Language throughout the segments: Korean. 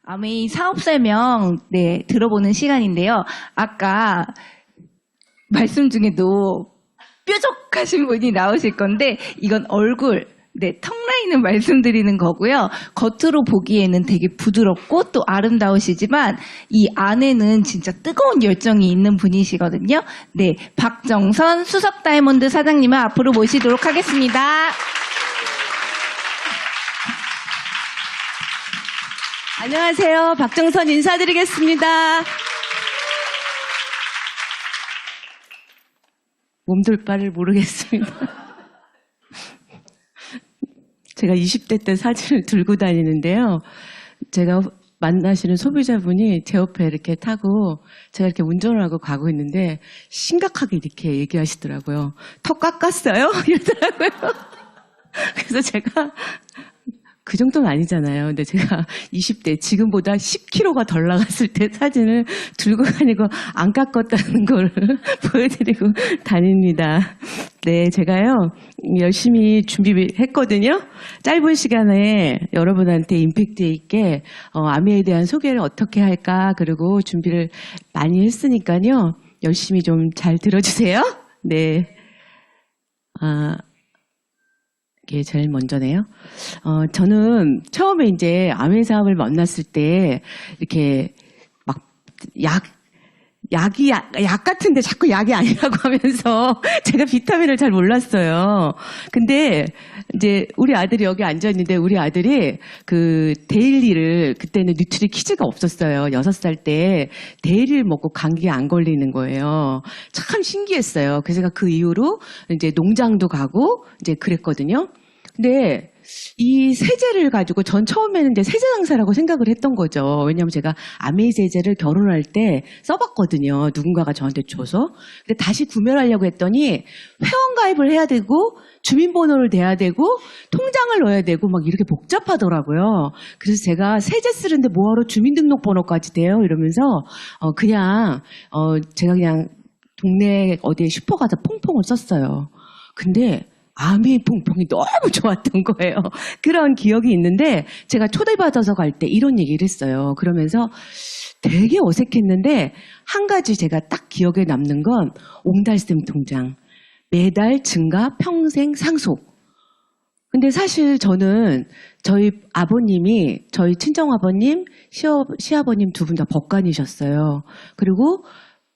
아메이 사업 설명 들어보는 시간인데요. 아까 말씀 중에도 뾰족하신 분이 나오실 건데 이건 얼굴, 턱 라인을 말씀드리는 거고요. 겉으로 보기에는 되게 부드럽고 또 아름다우시지만 이 안에는 진짜 뜨거운 열정이 있는 분이시거든요. 박정선 수석 다이몬드 사장님을 앞으로 모시도록 하겠습니다. 안녕하세요. 박정선 인사드리겠습니다. 몸둘 바를 모르겠습니다. 제가 20대 때 사진을 들고 다니는데요. 제가 만나시는 소비자분이 제 옆에 이렇게 타고 제가 이렇게 운전을 하고 가고 있는데 심각하게 이렇게 얘기하시더라고요. 턱 깎았어요? 이러더라고요. 그래서 제가 그 정도는 아니잖아요. 근데 제가 20대 지금보다 10kg가 덜 나갔을 때 사진을 들고 다니고 안 깎았다는 걸 보여드리고 다닙니다. 네, 제가요 열심히 준비했거든요. 짧은 시간에 여러분한테 임팩트 있게 아미에 대한 소개를 어떻게 할까 그리고 준비를 많이 했으니까요. 열심히 좀 잘 들어주세요. 네. 이게 제일 먼저네요. 저는 처음에 이제 아메 사업을 만났을 때 이렇게 막 약 같은데 자꾸 약이 아니라고 하면서 제가 비타민을 잘 몰랐어요. 근데 이제 우리 아들이 여기 앉아 있는데 우리 아들이 그 데일리를 그때는 뉴트리 키즈가 없었어요. 6살 때 데일리를 먹고 감기에 안 걸리는 거예요. 참 신기했어요. 그래서 제가 그 이후로 이제 농장도 가고 이제 그랬거든요. 근데 이 세제를 가지고 전 처음에는 이제 세제 장사라고 생각을 했던 거죠. 왜냐하면 제가 아메이 세제를 결혼할 때 써봤거든요. 누군가가 저한테 줘서. 근데 다시 구매를 하려고 했더니 회원가입을 해야 되고 주민번호를 대야 되고 통장을 넣어야 되고 막 이렇게 복잡하더라고요. 그래서 제가 세제 쓰는데 뭐하러 주민등록번호까지 돼요? 이러면서 제가 그냥 동네 어디에 슈퍼 가서 퐁퐁을 썼어요. 근데 아미 퐁퐁이 너무 좋았던 거예요. 그런 기억이 있는데 제가 초대받아서 갈 때 이런 얘기를 했어요. 그러면서 되게 어색했는데 한 가지 제가 딱 기억에 남는 건 옹달샘 통장. 매달 증가 평생 상속. 근데 사실 저는 저희 아버님이 저희 친정아버님, 시아버님 두 분 다 법관이셨어요. 그리고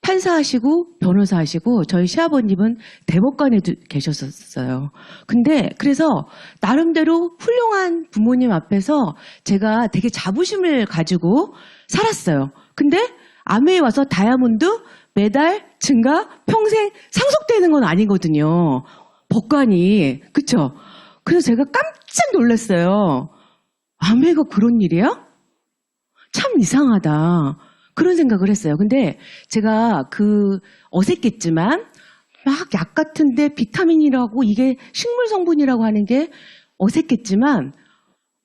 판사하시고 변호사하시고 저희 시아버님은 대법관에 계셨었어요. 근데 그래서 나름대로 훌륭한 부모님 앞에서 제가 되게 자부심을 가지고 살았어요. 근데 아메에 와서 다이아몬드 매달 증가 평생 상속되는 건 아니거든요. 법관이. 그쵸? 그래서 제가 깜짝 놀랐어요. 아메가 그런 일이야? 참 이상하다. 그런 생각을 했어요. 근데 제가 어색했지만 막 약 같은데 비타민이라고 이게 식물 성분이라고 하는 게 어색했지만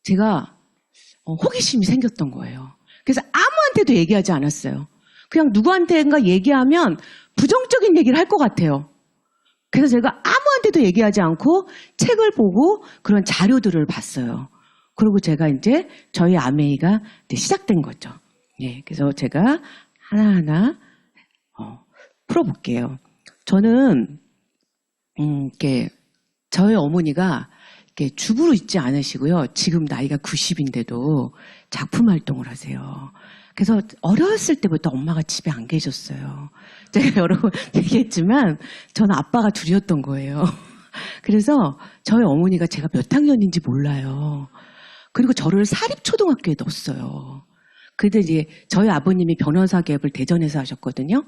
제가 호기심이 생겼던 거예요. 그래서 아무한테도 얘기하지 않았어요. 그냥 누구한테인가 얘기하면 부정적인 얘기를 할 것 같아요. 그래서 제가 아무한테도 얘기하지 않고 책을 보고 그런 자료들을 봤어요. 그리고 제가 이제 저희 아메이가 시작된 거죠. 예, 그래서 제가 하나하나 풀어볼게요. 저는 이렇게 저희 어머니가 이렇게 주부로 있지 않으시고요. 지금 나이가 90인데도 작품 활동을 하세요. 그래서 어렸을 때부터 엄마가 집에 안 계셨어요. 제가 여러 번 얘기했지만 저는 아빠가 둘이었던 거예요. 그래서 저희 어머니가 제가 몇 학년인지 몰라요. 그리고 저를 사립초등학교에 넣었어요. 근데 이제 저희 아버님이 변호사 개업을 대전에서 하셨거든요.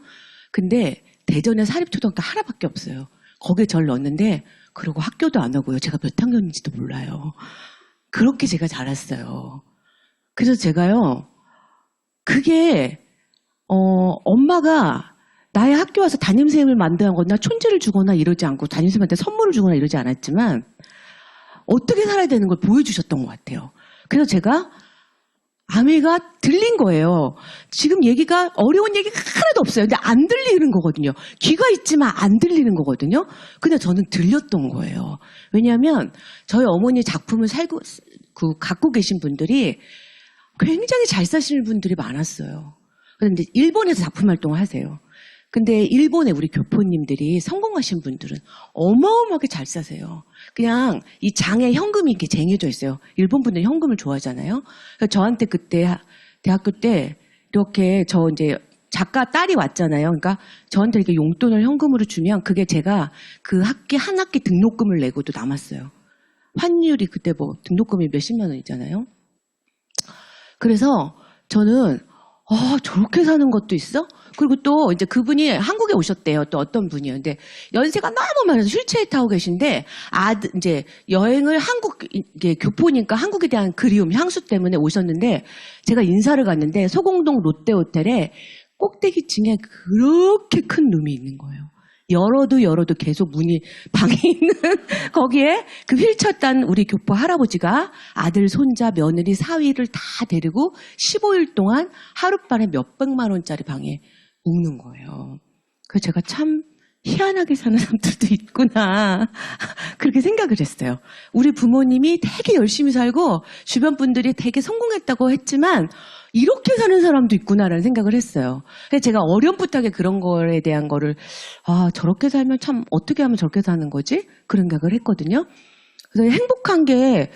근데 대전에 사립초등학교 하나밖에 없어요. 거기에 저를 넣었는데 그리고 학교도 안 오고요. 제가 몇 학년인지도 몰라요. 그렇게 제가 자랐어요. 그래서 제가요. 그게 엄마가 나의 학교 와서 담임선생님을 만들거나 촌지를 주거나 이러지 않고 담임선생님한테 선물을 주거나 이러지 않았지만 어떻게 살아야 되는 걸 보여주셨던 것 같아요. 그래서 제가 아미가 들린 거예요. 지금 얘기가 어려운 얘기가 하나도 없어요. 근데 안 들리는 거거든요. 귀가 있지만 안 들리는 거거든요. 근데 저는 들렸던 거예요. 왜냐하면 저희 어머니 작품을 갖고 계신 분들이 굉장히 잘 사시는 분들이 많았어요. 그런데 일본에서 작품 활동을 하세요. 근데 일본의 우리 교포님들이 성공하신 분들은 어마어마하게 잘 사세요. 그냥 이 장에 현금이 이렇게 쟁여져 있어요. 일본 분들은 현금을 좋아하잖아요. 그래서 저한테 그때 대학교 때 이렇게 저 이제 작가 딸이 왔잖아요. 그러니까 저한테 이렇게 용돈을 현금으로 주면 그게 제가 그 학기 한 학기 등록금을 내고도 남았어요. 환율이 그때 뭐 등록금이 몇십만 원이잖아요. 그래서 저는 저렇게 사는 것도 있어? 그리고 또 이제 그분이 한국에 오셨대요. 또 어떤 분이요. 근데 연세가 너무 많아서 휠체어 타고 계신데 이제 여행을 이게 교포니까 한국에 대한 그리움, 향수 때문에 오셨는데 제가 인사를 갔는데 소공동 롯데호텔에 꼭대기층에 그렇게 큰 룸이 있는 거예요. 열어도 계속 문이 방에 있는 거기에 그 휠체어 탄 우리 교포 할아버지가 아들, 손자, 며느리, 사위를 다 데리고 15일 동안 하룻밤에 몇백만 원짜리 방에 묵는 거예요. 그래서 제가 참 희한하게 사는 사람들도 있구나 그렇게 생각을 했어요. 우리 부모님이 되게 열심히 살고 주변 분들이 되게 성공했다고 했지만 이렇게 사는 사람도 있구나라는 생각을 했어요. 그래서 제가 어렴풋하게 그런 거에 대한 거를 저렇게 살면 참 어떻게 하면 저렇게 사는 거지? 그런 생각을 했거든요. 그래서 행복한 게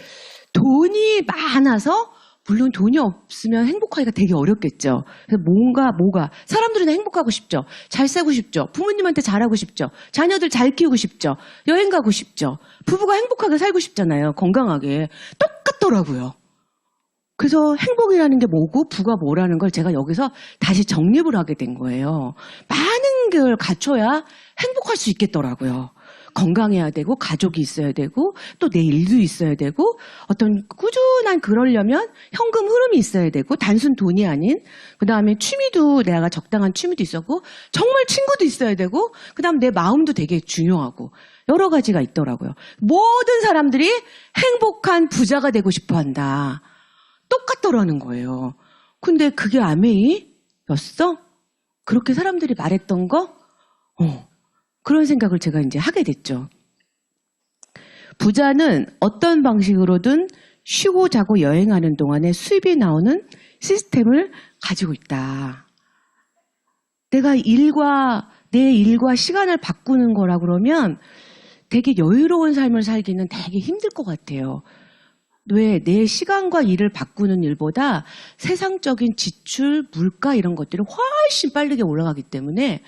돈이 많아서 물론 돈이 없으면 행복하기가 되게 어렵겠죠. 그래서 뭐가 사람들은 행복하고 싶죠. 잘 살고 싶죠. 부모님한테 잘하고 싶죠. 자녀들 잘 키우고 싶죠. 여행 가고 싶죠. 부부가 행복하게 살고 싶잖아요. 건강하게. 똑같더라고요. 그래서 행복이라는 게 뭐고 부가 뭐라는 걸 제가 여기서 다시 정립을 하게 된 거예요. 많은 걸 갖춰야 행복할 수 있겠더라고요. 건강해야 되고 가족이 있어야 되고 또 내 일도 있어야 되고 어떤 꾸준한 그러려면 현금 흐름이 있어야 되고 단순 돈이 아닌 그다음에 취미도 내가 적당한 취미도 있었고 정말 친구도 있어야 되고 그다음 내 마음도 되게 중요하고 여러 가지가 있더라고요. 모든 사람들이 행복한 부자가 되고 싶어 한다. 똑같더라는 거예요. 근데 그게 아메이였어? 그렇게 사람들이 말했던 거? 그런 생각을 제가 이제 하게 됐죠. 부자는 어떤 방식으로든 쉬고 자고 여행하는 동안에 수입이 나오는 시스템을 가지고 있다. 내 일과 시간을 바꾸는 거라 그러면 되게 여유로운 삶을 살기는 되게 힘들 것 같아요. 왜 내 시간과 일을 바꾸는 일보다 세상적인 지출, 물가 이런 것들이 훨씬 빠르게 올라가기 때문에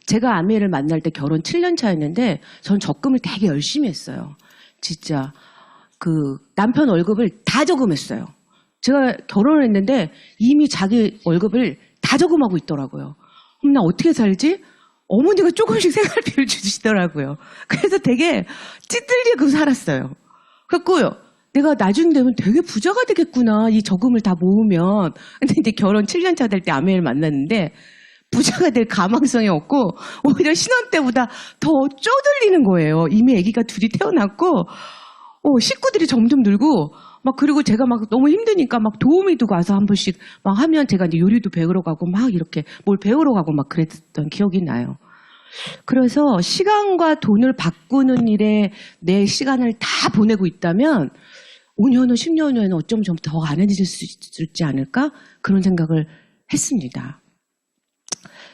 제가 아미를 만날 때 결혼 7년 차였는데 전 적금을 되게 열심히 했어요. 진짜 그 남편 월급을 다 저금했어요. 제가 결혼을 했는데 이미 자기 월급을 다 저금하고 있더라고요. 그럼 나 어떻게 살지? 어머니가 조금씩 생활비를 주시더라고요. 그래서 되게 찌들리고 살았어요. 그래갖고 내가 나중 되면 되게 부자가 되겠구나. 이 저금을 다 모으면. 근데 이제 결혼 7년 차 될 때 아메를 만났는데 부자가 될 가망성이 없고 오히려 신혼 때보다 더 쪼들리는 거예요. 이미 아기가 둘이 태어났고 식구들이 점점 늘고 막 그리고 제가 막 너무 힘드니까 막 도우미도 가서 한 번씩 막 하면 제가 이제 요리도 배우러 가고 막 이렇게 뭘 배우러 가고 막 그랬던 기억이 나요. 그래서 시간과 돈을 바꾸는 일에 내 시간을 다 보내고 있다면 5년 후, 10년 후에는 어쩌면 좀 더 안 해질 수 있지 않을까? 그런 생각을 했습니다.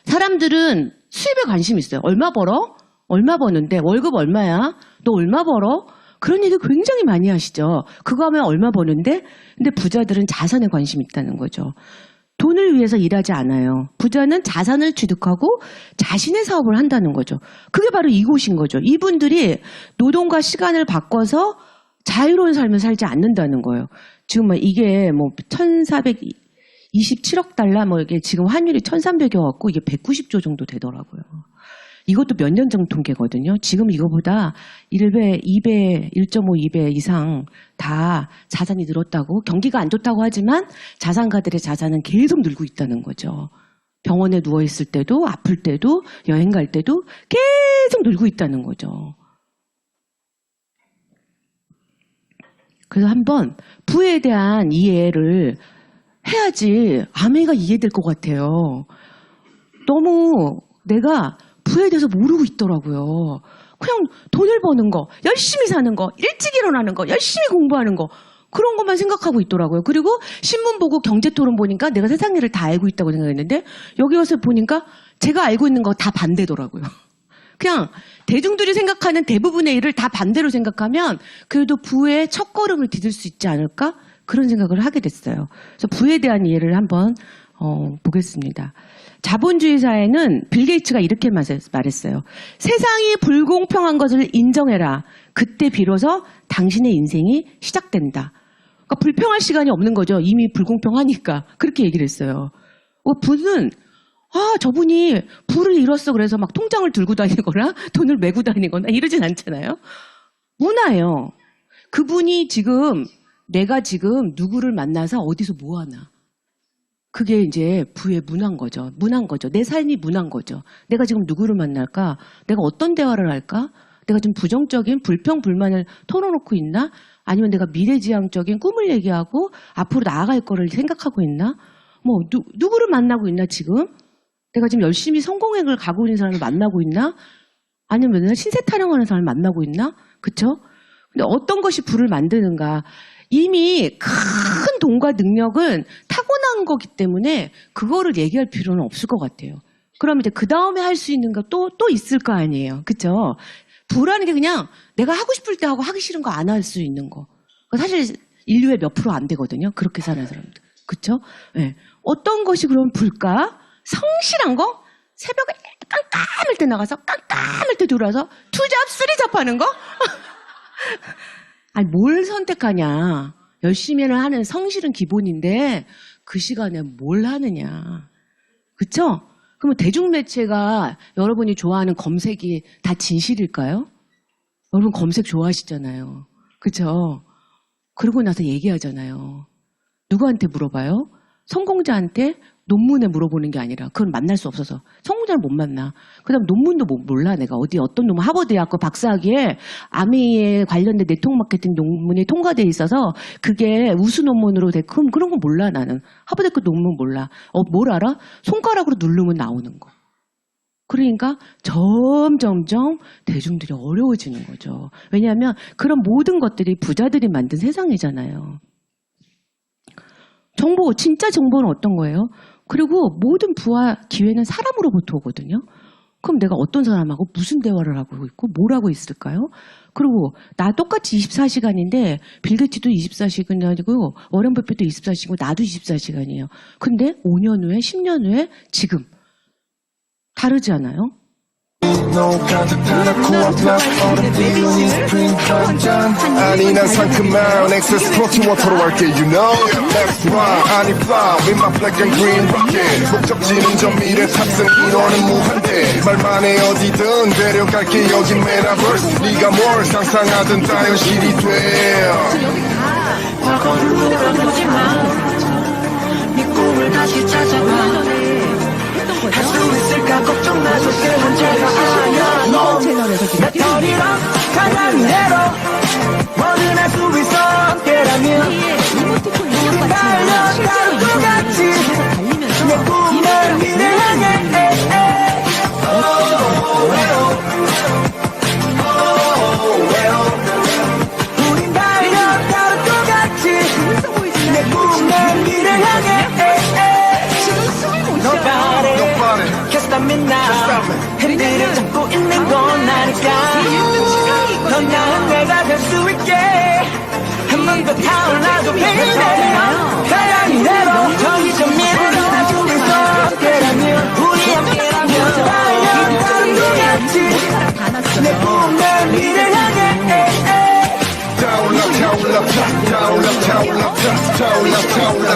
사람들은 수입에 관심이 있어요. 얼마 벌어? 얼마 버는데? 월급 얼마야? 너 얼마 벌어? 그런 얘기 굉장히 많이 하시죠. 그거 하면 얼마 버는데? 근데 부자들은 자산에 관심이 있다는 거죠. 돈을 위해서 일하지 않아요. 부자는 자산을 취득하고 자신의 사업을 한다는 거죠. 그게 바로 이곳인 거죠. 이분들이 노동과 시간을 바꿔서 자유로운 삶을 살지 않는다는 거예요. 지금 이게 1,427억 달러 이게 지금 환율이 1,300여 갖고 이게 190조 정도 되더라고요. 이것도 몇 년 전 통계거든요. 지금 이거보다 1배, 2배, 1.5, 2배 이상 다 자산이 늘었다고. 경기가 안 좋다고 하지만 자산가들의 자산은 계속 늘고 있다는 거죠. 병원에 누워있을 때도 아플 때도 여행 갈 때도 계속 늘고 있다는 거죠. 그래서 한번 부에 대한 이해를 해야지 아메가 이해될 것 같아요. 너무 내가 부에 대해서 모르고 있더라고요. 그냥 돈을 버는 거, 열심히 사는 거, 일찍 일어나는 거, 열심히 공부하는 거 그런 것만 생각하고 있더라고요. 그리고 신문 보고 경제토론 보니까 내가 세상 일을 다 알고 있다고 생각했는데 여기 와서 보니까 제가 알고 있는 거 다 반대더라고요. 그냥 대중들이 생각하는 대부분의 일을 다 반대로 생각하면 그래도 부의 첫걸음을 디딜 수 있지 않을까? 그런 생각을 하게 됐어요. 그래서 부에 대한 이해를 한번 보겠습니다. 자본주의 사회는 빌 게이츠가 이렇게 말했어요. 세상이 불공평한 것을 인정해라. 그때 비로소 당신의 인생이 시작된다. 그러니까 불평할 시간이 없는 거죠. 이미 불공평하니까. 그렇게 얘기를 했어요. 부는 저분이 부를 잃었어 그래서 막 통장을 들고 다니거나 돈을 메고 다니거나 이러진 않잖아요. 문화예요. 그분이 내가 지금 누구를 만나서 어디서 뭐 하나. 그게 이제 부의 문화인 거죠. 내 삶이 문화인 거죠. 내가 지금 누구를 만날까? 내가 어떤 대화를 할까? 내가 좀 부정적인 불평, 불만을 털어놓고 있나? 아니면 내가 미래지향적인 꿈을 얘기하고 앞으로 나아갈 거를 생각하고 있나? 누구를 만나고 있나 지금? 내가 지금 열심히 성공행을 가고 있는 사람을 만나고 있나? 아니면 내가 신세 타령하는 사람을 만나고 있나? 그쵸? 근데 어떤 것이 부를 만드는가? 이미 큰 돈과 능력은 타고난 거기 때문에 그거를 얘기할 필요는 없을 것 같아요. 그럼 이제 그 다음에 할 수 있는 거 또 있을 거 아니에요. 그쵸? 부라는 게 그냥 내가 하고 싶을 때 하고 하기 싫은 거 안 할 수 있는 거. 사실 인류의 몇 프로 안 되거든요. 그렇게 사는 사람들. 그쵸? 네. 어떤 것이 그럼 불까? 성실한 거? 새벽에 깜깜할 때 나가서 깜깜할 때 들어와서 투잡, 쓰리잡 하는 거? 아니, 뭘 선택하냐. 열심히 하는 성실은 기본인데 그 시간에 뭘 하느냐. 그쵸? 그러면 대중매체가 여러분이 좋아하는 검색이 다 진실일까요? 여러분 검색 좋아하시잖아요. 그쵸? 그러고 나서 얘기하잖아요. 누구한테 물어봐요? 성공자한테 논문에 물어보는 게 아니라 그건 만날 수 없어서 성공자를 못 만나. 그 다음 논문도 몰라. 내가 어떤 논문 하버드대학교 박사학위에 아미에 관련된 네트워크 마케팅 논문이 통과돼 있어서 그게 우수 논문으로 돼. 그런 거 몰라 나는. 하버드대학교 논문 몰라. 뭘 알아? 손가락으로 누르면 나오는 거. 그러니까 점점점 대중들이 어려워지는 거죠. 왜냐하면 그런 모든 것들이 부자들이 만든 세상이잖아요. 진짜 정보는 어떤 거예요? 그리고 모든 부와 기회는 사람으로부터 오거든요. 그럼 내가 어떤 사람하고 무슨 대화를 하고 있고 뭘 하고 있을까요? 그리고 나 똑같이 24시간인데 빌 게이츠도 24시간이 아니고 워렌 버핏도 24시간이고 나도 24시간이에요. 근데 5년 후에 10년 후에 지금 다르지 않아요? 아니 난 상큼한 엑세스 프로틴 워터로 할게 you know That's why 아니 fly with my black and green rocket 목적지는 저 미래 탑승 인원은 무한대 말만 해 어디든 데려갈게 여긴 메타버스 네가 뭘 상상하든 다 현실이 돼 과거를 물어보지 마네 꿈을 다시 찾아봐 할 수 있을까 걱정 마 절대 문제가 아니야 너 내 털이랑 가장 위로 뭐든 할 수 있어 함께라면 우리 달려가는 똑같이 내 꿈을 미래 향해 우린 달려가는 똑같이 내 꿈을 미래 향해 Nobody can stop me now 핸들을 잡고 있는 건 나니까 넌 나는 내가 될 수 있게 한 번 더 타올라줘 baby 가양이 대로 저기 저 미래로 나도 있어 함께라면 우리 함께라면 달려가는 똑같이 내 꿈을 미래 향해 타올라 타올라 타올라 타올라 타올라 타올라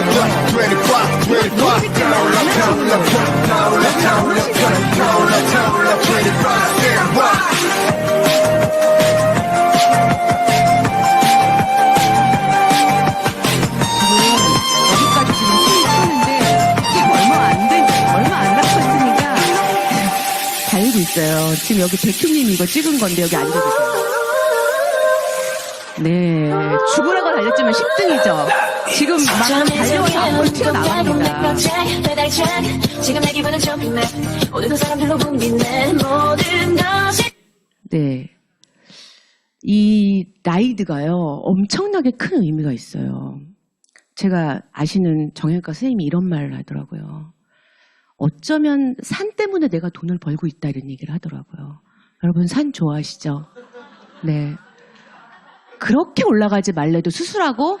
25 25 타올라 타올라 타올라 타올라 타올라 타올라 25 여기까지 지금 수익하는데 얼마 안 남았으니까 달리고 있어요. 지금 여기 백희님 이거 찍은 건데 여기 앉아주세요. 네, 죽으라고 달렸지만 10등이죠. 지금 막 달려와서 앞으로 튀어나갑니다. 지금 내 기분은 조금해 오늘도 사람들로 붐비는 모든 것이 네. 이 라이드가요, 엄청나게 큰 의미가 있어요. 제가 아시는 정형외과 선생님이 이런 말을 하더라고요. 어쩌면 산 때문에 내가 돈을 벌고 있다 이런 얘기를 하더라고요. 여러분 산 좋아하시죠? 네. 그렇게 올라가지 말래도 수술하고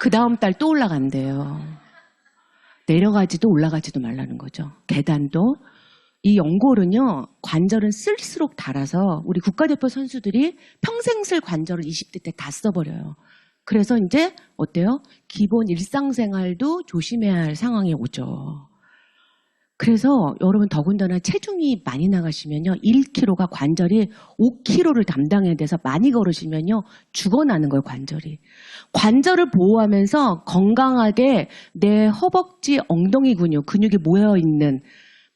그 다음 달 또 올라간대요. 내려가지도 올라가지도 말라는 거죠. 계단도. 이 연골은요, 관절은 쓸수록 닳아서 우리 국가대표 선수들이 평생 쓸 관절을 20대 때 다 써버려요. 그래서 이제 어때요? 기본 일상생활도 조심해야 할 상황이 오죠. 그래서 여러분 더군다나 체중이 많이 나가시면요. 1kg가 관절이 5kg를 담당해야 돼서 많이 걸으시면요. 죽어나는 거예요, 관절이. 관절을 보호하면서 건강하게 내 허벅지 엉덩이 근육이 모여있는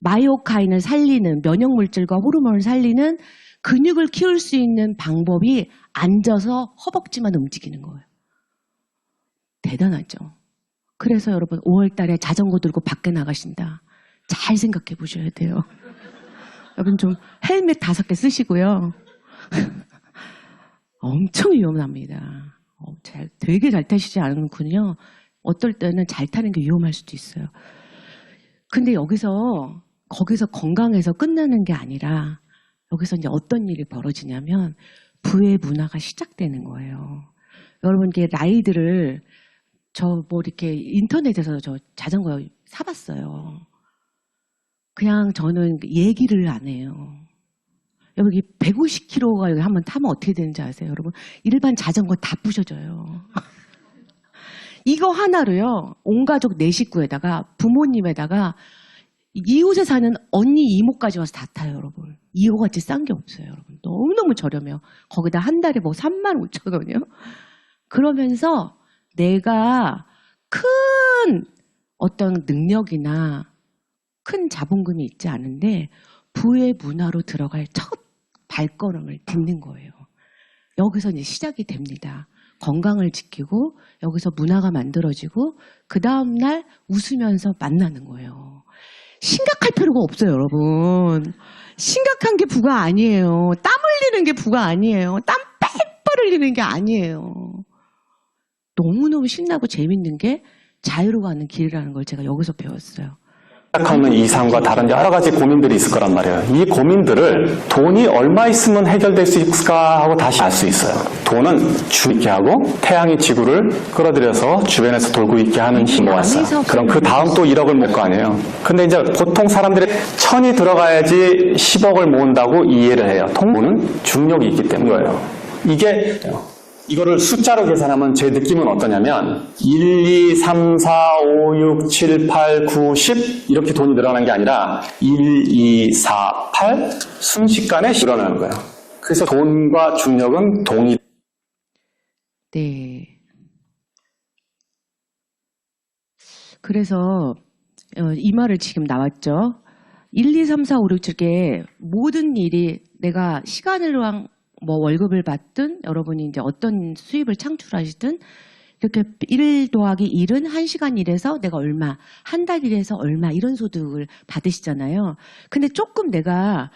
마이오카인을 살리는 면역물질과 호르몬을 살리는 근육을 키울 수 있는 방법이 앉아서 허벅지만 움직이는 거예요. 대단하죠. 그래서 여러분 5월 달에 자전거 들고 밖에 나가신다. 잘 생각해 보셔야 돼요. 여러분 좀 헬멧 5개 쓰시고요. 엄청 위험합니다. 되게 잘 타시지 않군요. 어떨 때는 잘 타는 게 위험할 수도 있어요. 근데 거기서 건강해서 끝나는 게 아니라 여기서 이제 어떤 일이 벌어지냐면 부의 문화가 시작되는 거예요. 여러분 이게 라이드를 이렇게 인터넷에서 저 자전거 사봤어요. 그냥 저는 얘기를 안 해요. 여기 150km가 여기 한번 타면 어떻게 되는지 아세요, 여러분? 일반 자전거 다 부셔져요. 이거 하나로요, 온 가족 4식구에다가 부모님에다가 이웃에 사는 언니 이모까지 와서 다 타요, 여러분. 이거같이 싼 게 없어요, 여러분. 너무너무 저렴해요. 거기다 한 달에 뭐 35,000원이요? 그러면서 내가 큰 어떤 능력이나 큰 자본금이 있지 않은데 부의 문화로 들어갈 첫 발걸음을 딛는 거예요. 여기서 이제 시작이 됩니다. 건강을 지키고 여기서 문화가 만들어지고 그 다음날 웃으면서 만나는 거예요. 심각할 필요가 없어요, 여러분. 심각한 게 부가 아니에요. 땀 흘리는 게 부가 아니에요. 땀 빽빽 흘리는 게 아니에요. 너무너무 신나고 재밌는 게 자유로 가는 길이라는 걸 제가 여기서 배웠어요. 생각하는 이상과 다른 여러 가지 고민들이 있을 거란 말이에요. 이 고민들을 돈이 얼마 있으면 해결될 수 있을까 하고 다시 알 수 있어요. 돈은 주 있게 하고 태양이 지구를 끌어들여서 주변에서 돌고 있게 하는 힘이 모았어요. 그럼 그 다음 또 1억을 모을 거 아니에요. 근데 이제 보통 사람들이 1000이 들어가야지 10억을 모은다고 이해를 해요. 돈은 중력이 있기 때문이에요. 이거를 숫자로 계산하면 제 느낌은 어떠냐면 1, 2, 3, 4, 5, 6, 7, 8, 9, 10 이렇게 돈이 늘어나는 게 아니라 1, 2, 4, 8 순식간에 늘어나는 거예요. 그래서 돈과 중력은 동일. 네. 그래서 이 말을 지금 나왔죠. 1, 2, 3, 4, 5, 6, 7개 모든 일이 내가 시간으로 뭐 월급을 받든 여러분이 이제 어떤 수입을 창출하시든 이렇게 1 더하기 1은 1시간 일해서 내가 얼마, 한 달 일해서 얼마 이런 소득을 받으시잖아요. 근데 조금 내가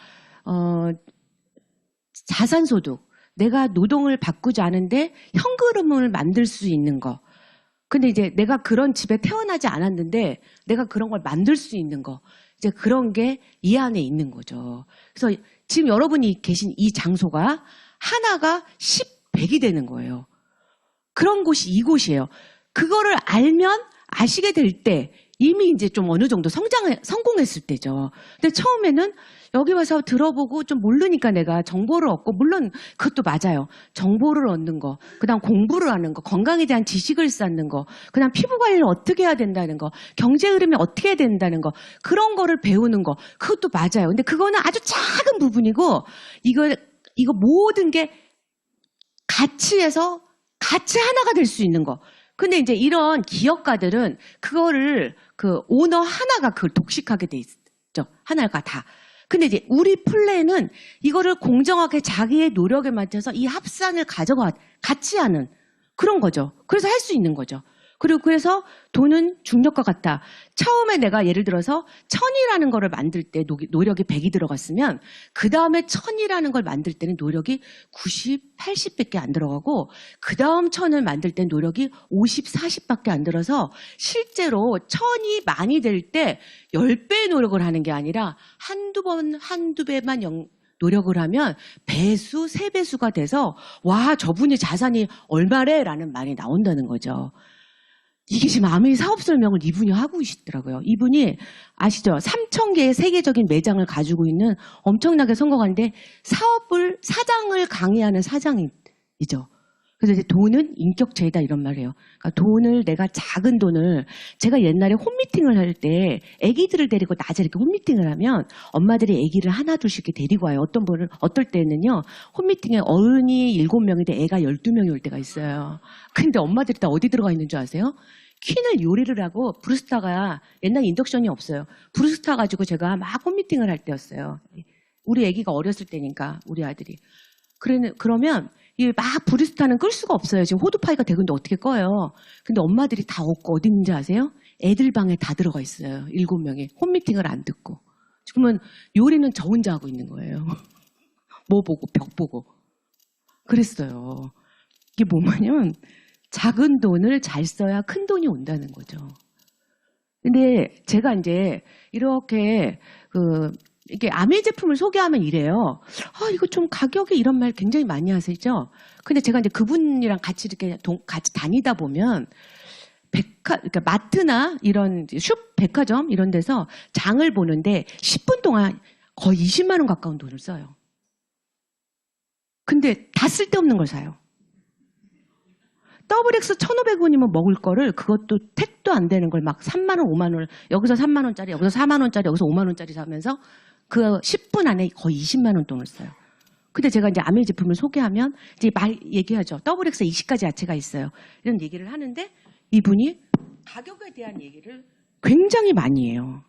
자산소득, 내가 노동을 바꾸지 않은데 현금을 만들 수 있는 거. 근데 이제 내가 그런 집에 태어나지 않았는데 내가 그런 걸 만들 수 있는 거. 이제 그런 게 이 안에 있는 거죠. 그래서 지금 여러분이 계신 이 장소가 하나가 10, 100이 되는 거예요. 그런 곳이 이곳이에요. 그거를 알면 아시게 될 때 이미 이제 좀 어느 정도 성공했을 때죠. 근데 처음에는 여기 와서 들어보고 좀 모르니까 내가 정보를 얻고, 물론 그것도 맞아요. 정보를 얻는 거, 그다음 공부를 하는 거, 건강에 대한 지식을 쌓는 거, 그다음 피부 관리를 어떻게 해야 된다는 거, 경제 흐름이 어떻게 해야 된다는 거, 그런 거를 배우는 거, 그것도 맞아요. 근데 그거는 아주 작은 부분이고, 이거 모든 게 같이 해서 같이 하나가 될 수 있는 거. 근데 이제 이런 기업가들은 그거를 그 오너 하나가 그걸 독식하게 돼 있죠. 하나가 다. 근데 이제 우리 플랜은 이거를 공정하게 자기의 노력에 맞춰서 이 합산을 같이 하는 그런 거죠. 그래서 할 수 있는 거죠. 그리고 그래서 돈은 중력과 같다. 처음에 내가 예를 들어서 1000이라는 거를 만들 때 노력이 100이 들어갔으면 그 다음에 1000이라는 걸 만들 때는 노력이 90, 80밖에 안 들어가고 그 다음 1000을 만들 때 노력이 50, 40밖에 안 들어서 실제로 1000이 많이 될 때 10배의 노력을 하는 게 아니라 한두 배만 노력을 하면 배수, 3배수가 돼서 와 저분이 자산이 얼마래? 라는 말이 나온다는 거죠. 이게 지금 아메이 사업 설명을 이분이 하고 계시더라고요. 이분이 아시죠? 3,000개의 세계적인 매장을 가지고 있는 엄청나게 성공한데 사장을 강의하는 사장이죠. 그래서 이제 돈은 인격체이다 이런 말이에요. 그러니까 돈을 내가 작은 돈을 제가 옛날에 홈미팅을 할 때 아기들을 데리고 낮에 이렇게 홈미팅을 하면 엄마들이 아기를 하나 둘씩 이렇게 데리고 와요. 어떨 때는요. 홈미팅에 어른이 7명인데 애가 12명이 올 때가 있어요. 근데 엄마들이 다 어디 들어가 있는 줄 아세요? 퀸을 요리를 하고 브루스타가 옛날 인덕션이 없어요. 브루스타 가지고 제가 막 홈미팅을 할 때였어요. 우리 아기가 어렸을 때니까 우리 아들이. 그러면 이 막 브루스타는 끌 수가 없어요. 지금 호두파이가 되고 있는데 어떻게 꺼요? 근데 엄마들이 다 없고 어디 있는지 아세요? 애들 방에 다 들어가 있어요. 7명이. 홈미팅을 안 듣고. 지금은 요리는 저 혼자 하고 있는 거예요. 뭐 보고 벽 보고. 그랬어요. 이게 뭐냐면 작은 돈을 잘 써야 큰 돈이 온다는 거죠. 근데 제가 이제 이렇게 이게 아메이 제품을 소개하면 이래요. 이거 좀 가격이 이런 말 굉장히 많이 하시죠? 근데 제가 이제 그분이랑 같이 이렇게 같이 다니다 보면 그러니까 마트나 이런 백화점 이런 데서 장을 보는데 10분 동안 거의 20만 원 가까운 돈을 써요. 근데 다 쓸데없는 걸 사요. 더블X 1,500원이면 먹을 거를 그것도 택도 안 되는 걸 막 3만 원, 5만 원, 여기서 3만 원짜리, 여기서 4만 원짜리, 여기서 5만 원짜리 사면서 그 10분 안에 거의 20만 원 돈을 써요. 근데 제가 이제 아메이 제품을 소개하면 이제 얘기하죠. 더블X 20가지 야채가 있어요. 이런 얘기를 하는데 이분이 가격에 대한 얘기를 굉장히 많이 해요.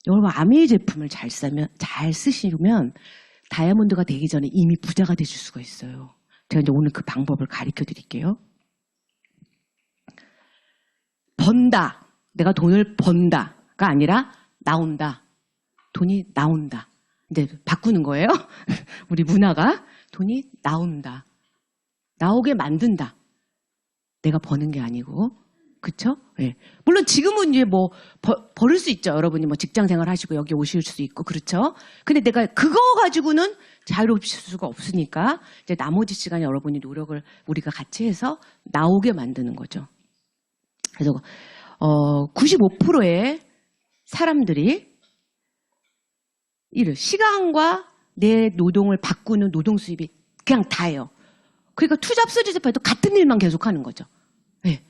여러분 아메이 제품을 잘 쓰시면 다이아몬드가 되기 전에 이미 부자가 되실 수가 있어요. 제가 이제 오늘 그 방법을 가르쳐 드릴게요. 번다. 내가 돈을 번다가 아니라 나온다. 돈이 나온다. 이제 바꾸는 거예요. 우리 문화가 돈이 나온다. 나오게 만든다. 내가 버는 게 아니고. 그쵸? 네. 물론 지금은 이제 뭐 버릴 수 있죠. 여러분이 뭐 직장 생활 하시고 여기 오실 수 있고 그렇죠. 근데 내가 그거 가지고는 자유로울 수가 없으니까 이제 나머지 시간에 여러분이 노력을 우리가 같이 해서 나오게 만드는 거죠. 그래서 95%의 사람들이 시간과 내 노동을 바꾸는 노동 수입이 그냥 다예요. 그러니까 투잡 쓰리잡해도 같은 일만 계속하는 거죠. 네.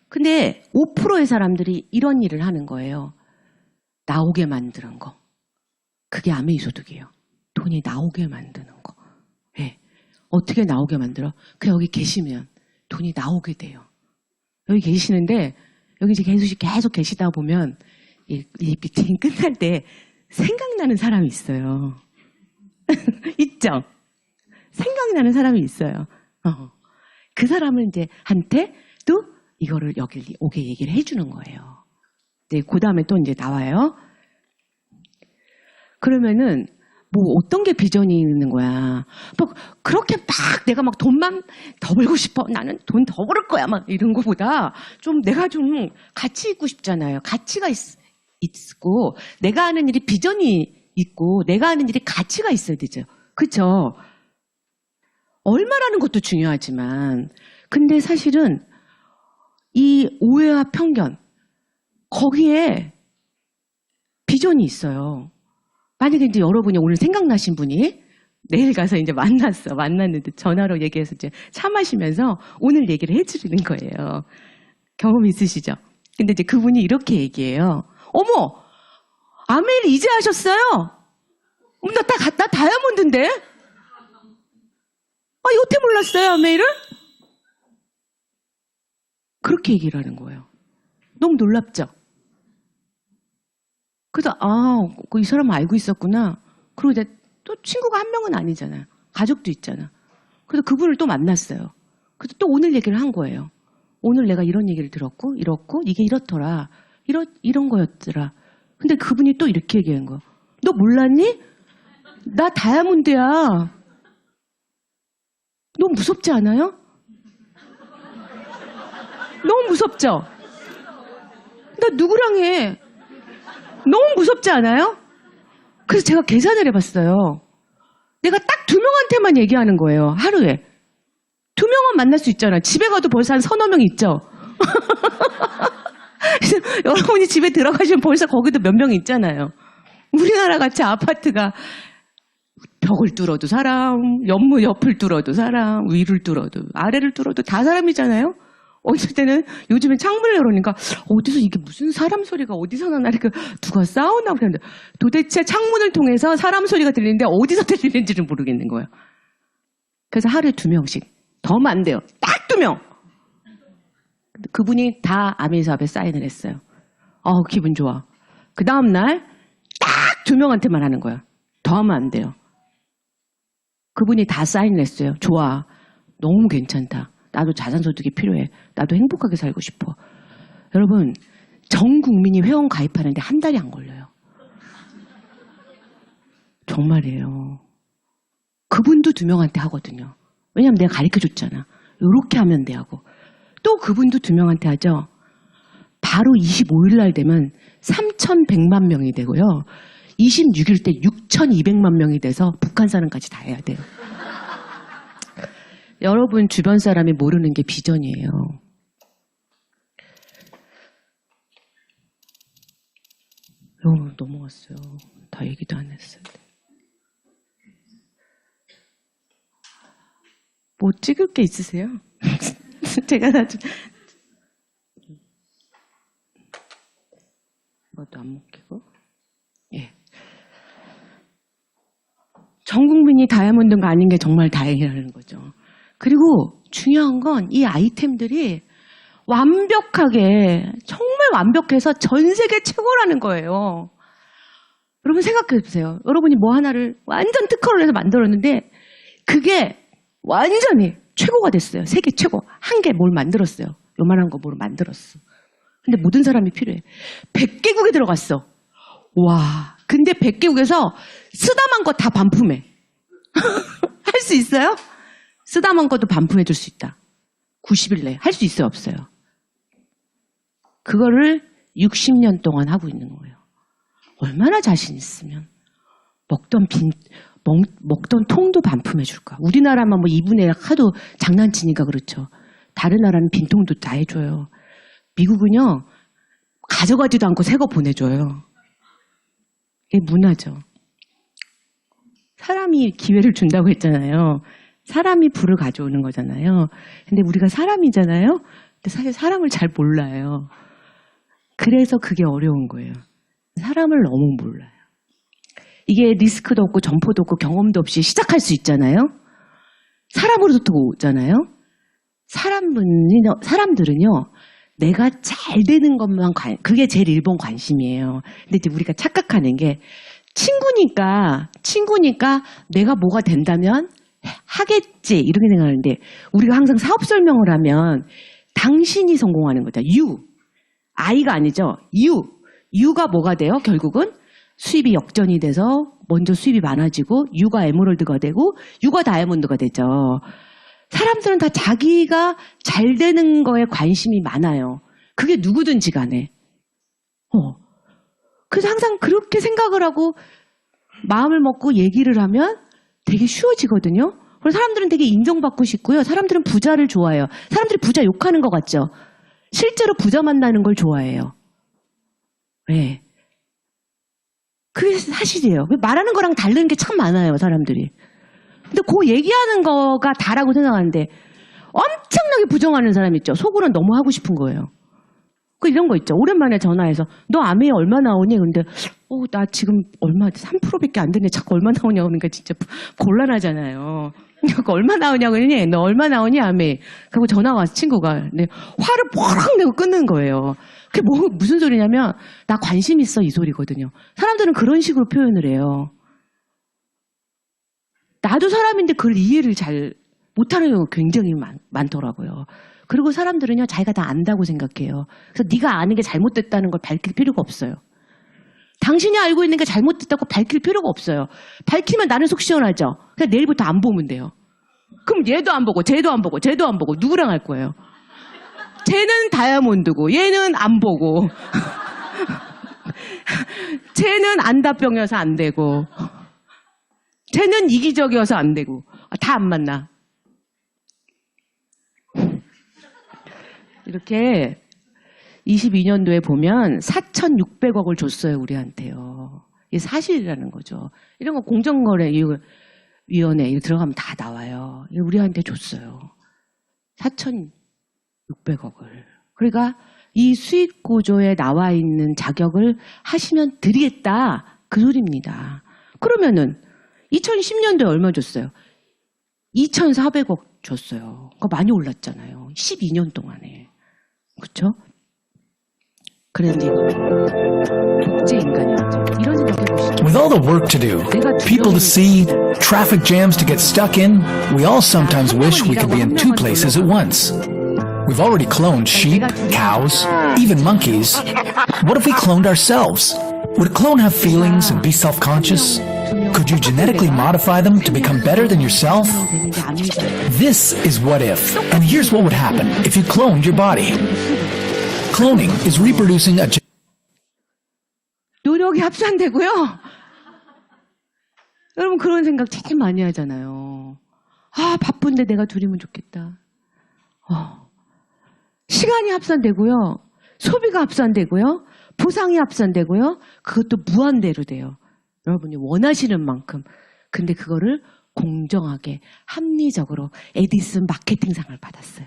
근데 5%의 사람들이 이런 일을 하는 거예요. 나오게 만드는 거. 그게 아메이 소득이에요. 돈이 나오게 만드는 거. 네. 어떻게 나오게 만들어? 여기 계시면 돈이 나오게 돼요. 여기 계시는데 여기 이제 계속 계시다 보면 이 미팅 끝날 때 생각나는 사람이 있어요. 있죠? 생각나는 사람이 있어요. 그 사람은 이제 한테 또 이거를 여기 오게 얘기를 해주는 거예요. 네, 그 다음에 또 이제 나와요. 그러면은 뭐 어떤 게 비전이 있는 거야. 뭐 그렇게 막 내가 막 돈만 더 벌고 싶어. 나는 돈 더 벌을 거야. 막 이런 거보다 좀 내가 좀 가치 있고 싶잖아요. 가치가 있고 내가 하는 일이 비전이 있고 내가 하는 일이 가치가 있어야 되죠. 그렇죠? 얼마라는 것도 중요하지만 근데 사실은 이 오해와 편견 거기에 비전이 있어요. 만약에 이제 여러분이 오늘 생각나신 분이 내일 가서 이제 만났는데 전화로 얘기해서 이제 차 마시면서 오늘 얘기를 해주는 거예요. 경험 있으시죠? 근데 이제 그분이 이렇게 얘기해요. 어머, 아메이를 이제 하셨어요? 나 다이아몬드인데? 여태 몰랐어요, 아메이를? 그렇게 얘기를 하는 거예요. 너무 놀랍죠? 그래서 이 사람 알고 있었구나. 그리고 이제 또 친구가 한 명은 아니잖아요. 가족도 있잖아. 그래서 그분을 또 만났어요. 그래서 또 오늘 얘기를 한 거예요. 오늘 내가 이런 얘기를 들었고, 이렇고, 이게 이렇더라. 이런 거였더라. 근데 그분이 또 이렇게 얘기한 거야. 너 몰랐니? 나 다이아몬드야. 너무 무섭지 않아요? 너무 무섭죠? 나 누구랑 해? 너무 무섭지 않아요? 그래서 제가 계산을 해봤어요. 내가 딱 2명한테만 얘기하는 거예요. 하루에. 2명은 만날 수 있잖아. 집에 가도 벌써 한 서너 명 있죠? 여러분이 집에 들어가시면 벌써 거기도 몇 명 있잖아요. 우리나라 같이 아파트가 벽을 뚫어도 사람, 옆을 뚫어도 사람, 위를 뚫어도, 아래를 뚫어도 다 사람이잖아요? 어쩔 때는 요즘엔 창문을 열어보니까 어디서 이게 무슨 사람 소리가 어디서 나나 이렇게 누가 싸우나 그랬는데 도대체 창문을 통해서 사람 소리가 들리는데 어디서 들리는지를 모르겠는 거예요. 그래서 하루에 2명씩. 더 안 돼요. 딱 2명! 그분이 다 아미사 앞에 사인을 했어요. 기분 좋아. 그 다음날 딱 2명한테만 하는 거야. 더 하면 안 돼요. 그분이 다 사인을 했어요. 좋아. 너무 괜찮다. 나도 자산소득이 필요해. 나도 행복하게 살고 싶어. 여러분, 전 국민이 회원 가입하는데 한 달이 안 걸려요. 정말이에요. 그분도 2명한테 하거든요. 왜냐면 내가 가르쳐줬잖아. 이렇게 하면 돼 하고. 또 그분도 2명한테 하죠. 바로 25일 날 되면 3,100만 명이 되고요. 26일 때 6,200만 명이 돼서 북한 사람까지 다 해야 돼요. 여러분 주변 사람이 모르는 게 비전이에요. 넘어갔어요. 다 얘기도 안 했어요. 뭐 찍을 게 있으세요? 제가 나중에 이것도 안 먹히고. 예. 전 국민이 다이아몬드가 아닌 게 정말 다행이라는 거죠. 그리고 중요한 건 이 아이템들이 완벽하게 정말 완벽해서 전 세계 최고라는 거예요. 여러분 생각해 보세요. 여러분이 뭐 하나를 완전 특허를 해서 만들었는데 그게 완전히 최고가 됐어요. 세계 최고. 한 개 뭘 만들었어요. 요만한 거 뭘 만들었어. 근데 모든 사람이 필요해. 100개국에 들어갔어. 와. 근데 100개국에서 쓰다만 거 다 반품해. 할 수 있어요? 쓰다만 것도 반품해 줄 수 있다. 90일 내에. 할 수 있어요? 없어요? 그거를 60년 동안 하고 있는 거예요. 얼마나 자신 있으면 먹던 통도 반품해 줄까? 우리나라만 뭐 2분의 1 하도 장난치니까 그렇죠. 다른 나라는 빈통도 다 해줘요. 미국은요, 가져가지도 않고 새 거 보내줘요. 이게 문화죠. 사람이 기회를 준다고 했잖아요. 사람이 불을 가져오는 거잖아요. 근데 우리가 사람이잖아요. 근데 사실 사람을 잘 몰라요. 그래서 그게 어려운 거예요. 사람을 너무 몰라요. 이게 리스크도 없고 점포도 없고 경험도 없이 시작할 수 있잖아요. 사람으로부터 오잖아요. 사람들은요. 내가 잘 되는 것만 그게 제일 일본 관심이에요. 근데 이제 우리가 착각하는 게 친구니까 내가 뭐가 된다면 하겠지 이렇게 생각하는데 우리가 항상 사업 설명을 하면 당신이 성공하는 거죠. I가 아니죠. U가 뭐가 돼요? 결국은 수입이 역전이 돼서 먼저 수입이 많아지고 U가 에메랄드가 되고 U가 다이아몬드가 되죠. 사람들은 다 자기가 잘 되는 거에 관심이 많아요. 그게 누구든지 간에. 그래서 항상 그렇게 생각을 하고 마음을 먹고 얘기를 하면 되게 쉬워지거든요. 그래서 사람들은 되게 인정받고 싶고요. 사람들은 부자를 좋아해요. 사람들이 부자 욕하는 것 같죠? 실제로 부자 만나는 걸 좋아해요. 왜? 그게 사실이에요. 말하는 거랑 다른 게 참 많아요, 사람들이. 근데 그 얘기하는 거가 다라고 생각하는데 엄청나게 부정하는 사람 있죠. 속으로는 너무 하고 싶은 거예요. 이런 거 있죠. 오랜만에 전화해서 너 아메에 얼마 나오니? 근데 나 지금 얼마 3%밖에 안 되네. 자꾸 얼마 나오냐고 그러니까 진짜 곤란하잖아요. 그러니까 얼마 나오냐고 그러니 너 얼마 나오니 아메? 그리고 전화가 와서 친구가 화를 뽀락 내고 끊는 거예요. 그게 무슨 소리냐면 나 관심 있어 이 소리거든요. 사람들은 그런 식으로 표현을 해요. 나도 사람인데 그걸 이해를 잘 못하는 경우가 굉장히 많더라고요. 그리고 사람들은요, 자기가 다 안다고 생각해요. 그래서 네가 아는 게 잘못됐다는 걸 밝힐 필요가 없어요. 당신이 알고 있는 게 잘못됐다고 밝힐 필요가 없어요. 밝히면 나는 속 시원하죠. 그냥 내일부터 안 보면 돼요. 그럼 얘도 안 보고 쟤도 안 보고 쟤도 안 보고 누구랑 할 거예요? 쟤는 다이아몬드고 얘는 안 보고 쟤는 안다병이어서 안 되고 쟤는 이기적이어서 안 되고 다 안 만나. 이렇게 22년도에 보면 4,600억을 줬어요, 우리한테요. 이게 사실이라는 거죠. 이런 거 공정거래위원회에 들어가면 다 나와요. 이게 우리한테 줬어요. 4,600억을. 그러니까 이 수익 구조에 나와 있는 자격을 하시면 드리겠다. 그 소리입니다. 그러면은 2010년도에 얼마 줬어요? 2,400억 줬어요. 그거 많이 올랐잖아요. 12년 동안에. 그렇죠? 그런데 독재 인간이었죠. 이런 생각해 보시죠. With all the work to do, people to see, traffic jams to get stuck in, we all sometimes wish we could be in two places at once. We've already cloned sheep, cows, even monkeys. What if we cloned ourselves? Would a clone have feelings and be self-conscious? Could you genetically modify them to become better than yourself? This is what if, and here's what would happen if you cloned your body. Cloning is reproducing a 노력이 합산되고요. 여러분 그런 생각 제일 많이 하잖아요. 아, 바쁜데 내가 둘이면 좋겠다. 시간이 합산되고요. 소비가 합산되고요. 보상이 합산되고요. 그것도 무한대로 돼요. 여러분이 원하시는 만큼. 근데 그거를 공정하게 합리적으로 에디슨 마케팅상을 받았어요.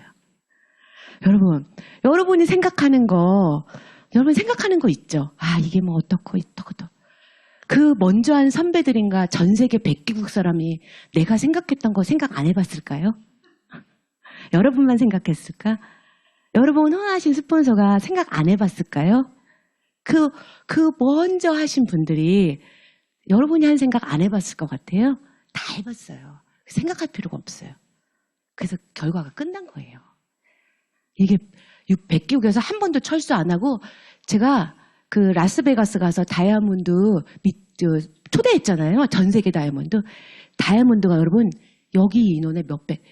여러분이 생각하는 거, 여러분 생각하는 거 있죠? 아, 이게 뭐 어떻고. 그 먼저 한 선배들인가 전 세계 100개국 사람이 내가 생각했던 거 생각 안 해봤을까요? 여러분만 생각했을까? 여러분 흥하신 스폰서가 생각 안 해봤을까요? 그 먼저 하신 분들이 여러분이 한 생각 안 해봤을 것 같아요? 다 해봤어요. 생각할 필요가 없어요. 그래서 결과가 끝난 거예요. 이게 100개국에서 한 번도 철수 안 하고 제가 그 라스베가스 가서 다이아몬드 초대했잖아요. 전 세계 다이아몬드. 다이아몬드가 여러분 여기 인원의 몇백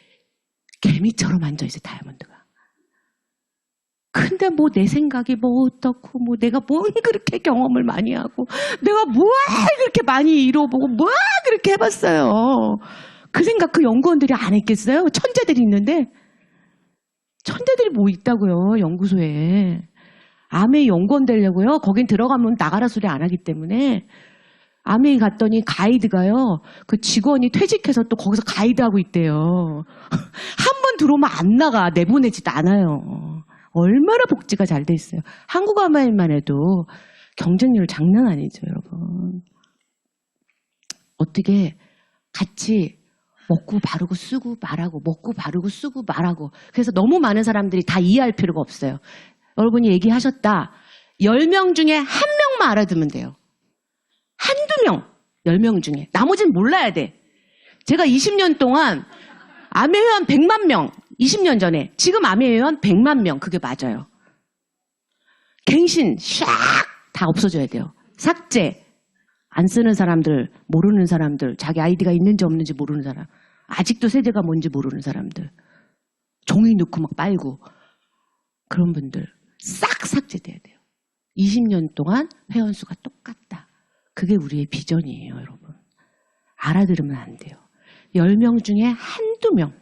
개미처럼 앉아있어요. 다이아몬드가. 근데 뭐 내 생각이 뭐 어떻고 뭐 내가 뭘 그렇게 경험을 많이 하고 내가 뭘 그렇게 많이 이뤄보고 뭘 그렇게 해봤어요. 그 생각 그 연구원들이 안 했겠어요? 천재들이 있는데 천재들이 뭐 있다고요, 연구소에. 아메이 연구원 되려고요. 거긴 들어가면 나가라 소리 안 하기 때문에. 아메이 갔더니 가이드가요. 그 직원이 퇴직해서 또 거기서 가이드하고 있대요. 한 번 들어오면 안 나가. 내보내지도 않아요. 얼마나 복지가 잘 돼 있어요. 한국 아메이만 해도 경쟁률 장난 아니죠, 여러분. 어떻게 같이 먹고 바르고 쓰고 말하고 먹고 바르고 쓰고 말하고. 그래서 너무 많은 사람들이 다 이해할 필요가 없어요. 여러분이 얘기하셨다. 10명 중에 1명만 알아두면 돼요. 한두 명, 10명 중에. 나머지는 몰라야 돼. 제가 20년 동안 아메회원 100만 명, 20년 전에. 지금 아메회원 100만 명. 그게 맞아요. 갱신, 샥! 다 없어져야 돼요. 삭제. 안 쓰는 사람들, 모르는 사람들, 자기 아이디가 있는지 없는지 모르는 사람, 아직도 세대가 뭔지 모르는 사람들, 종이 넣고 막 빨고, 그런 분들 싹 삭제돼야 돼요. 20년 동안 회원수가 똑같다. 그게 우리의 비전이에요, 여러분. 알아들으면 안 돼요. 10명 중에 한두 명.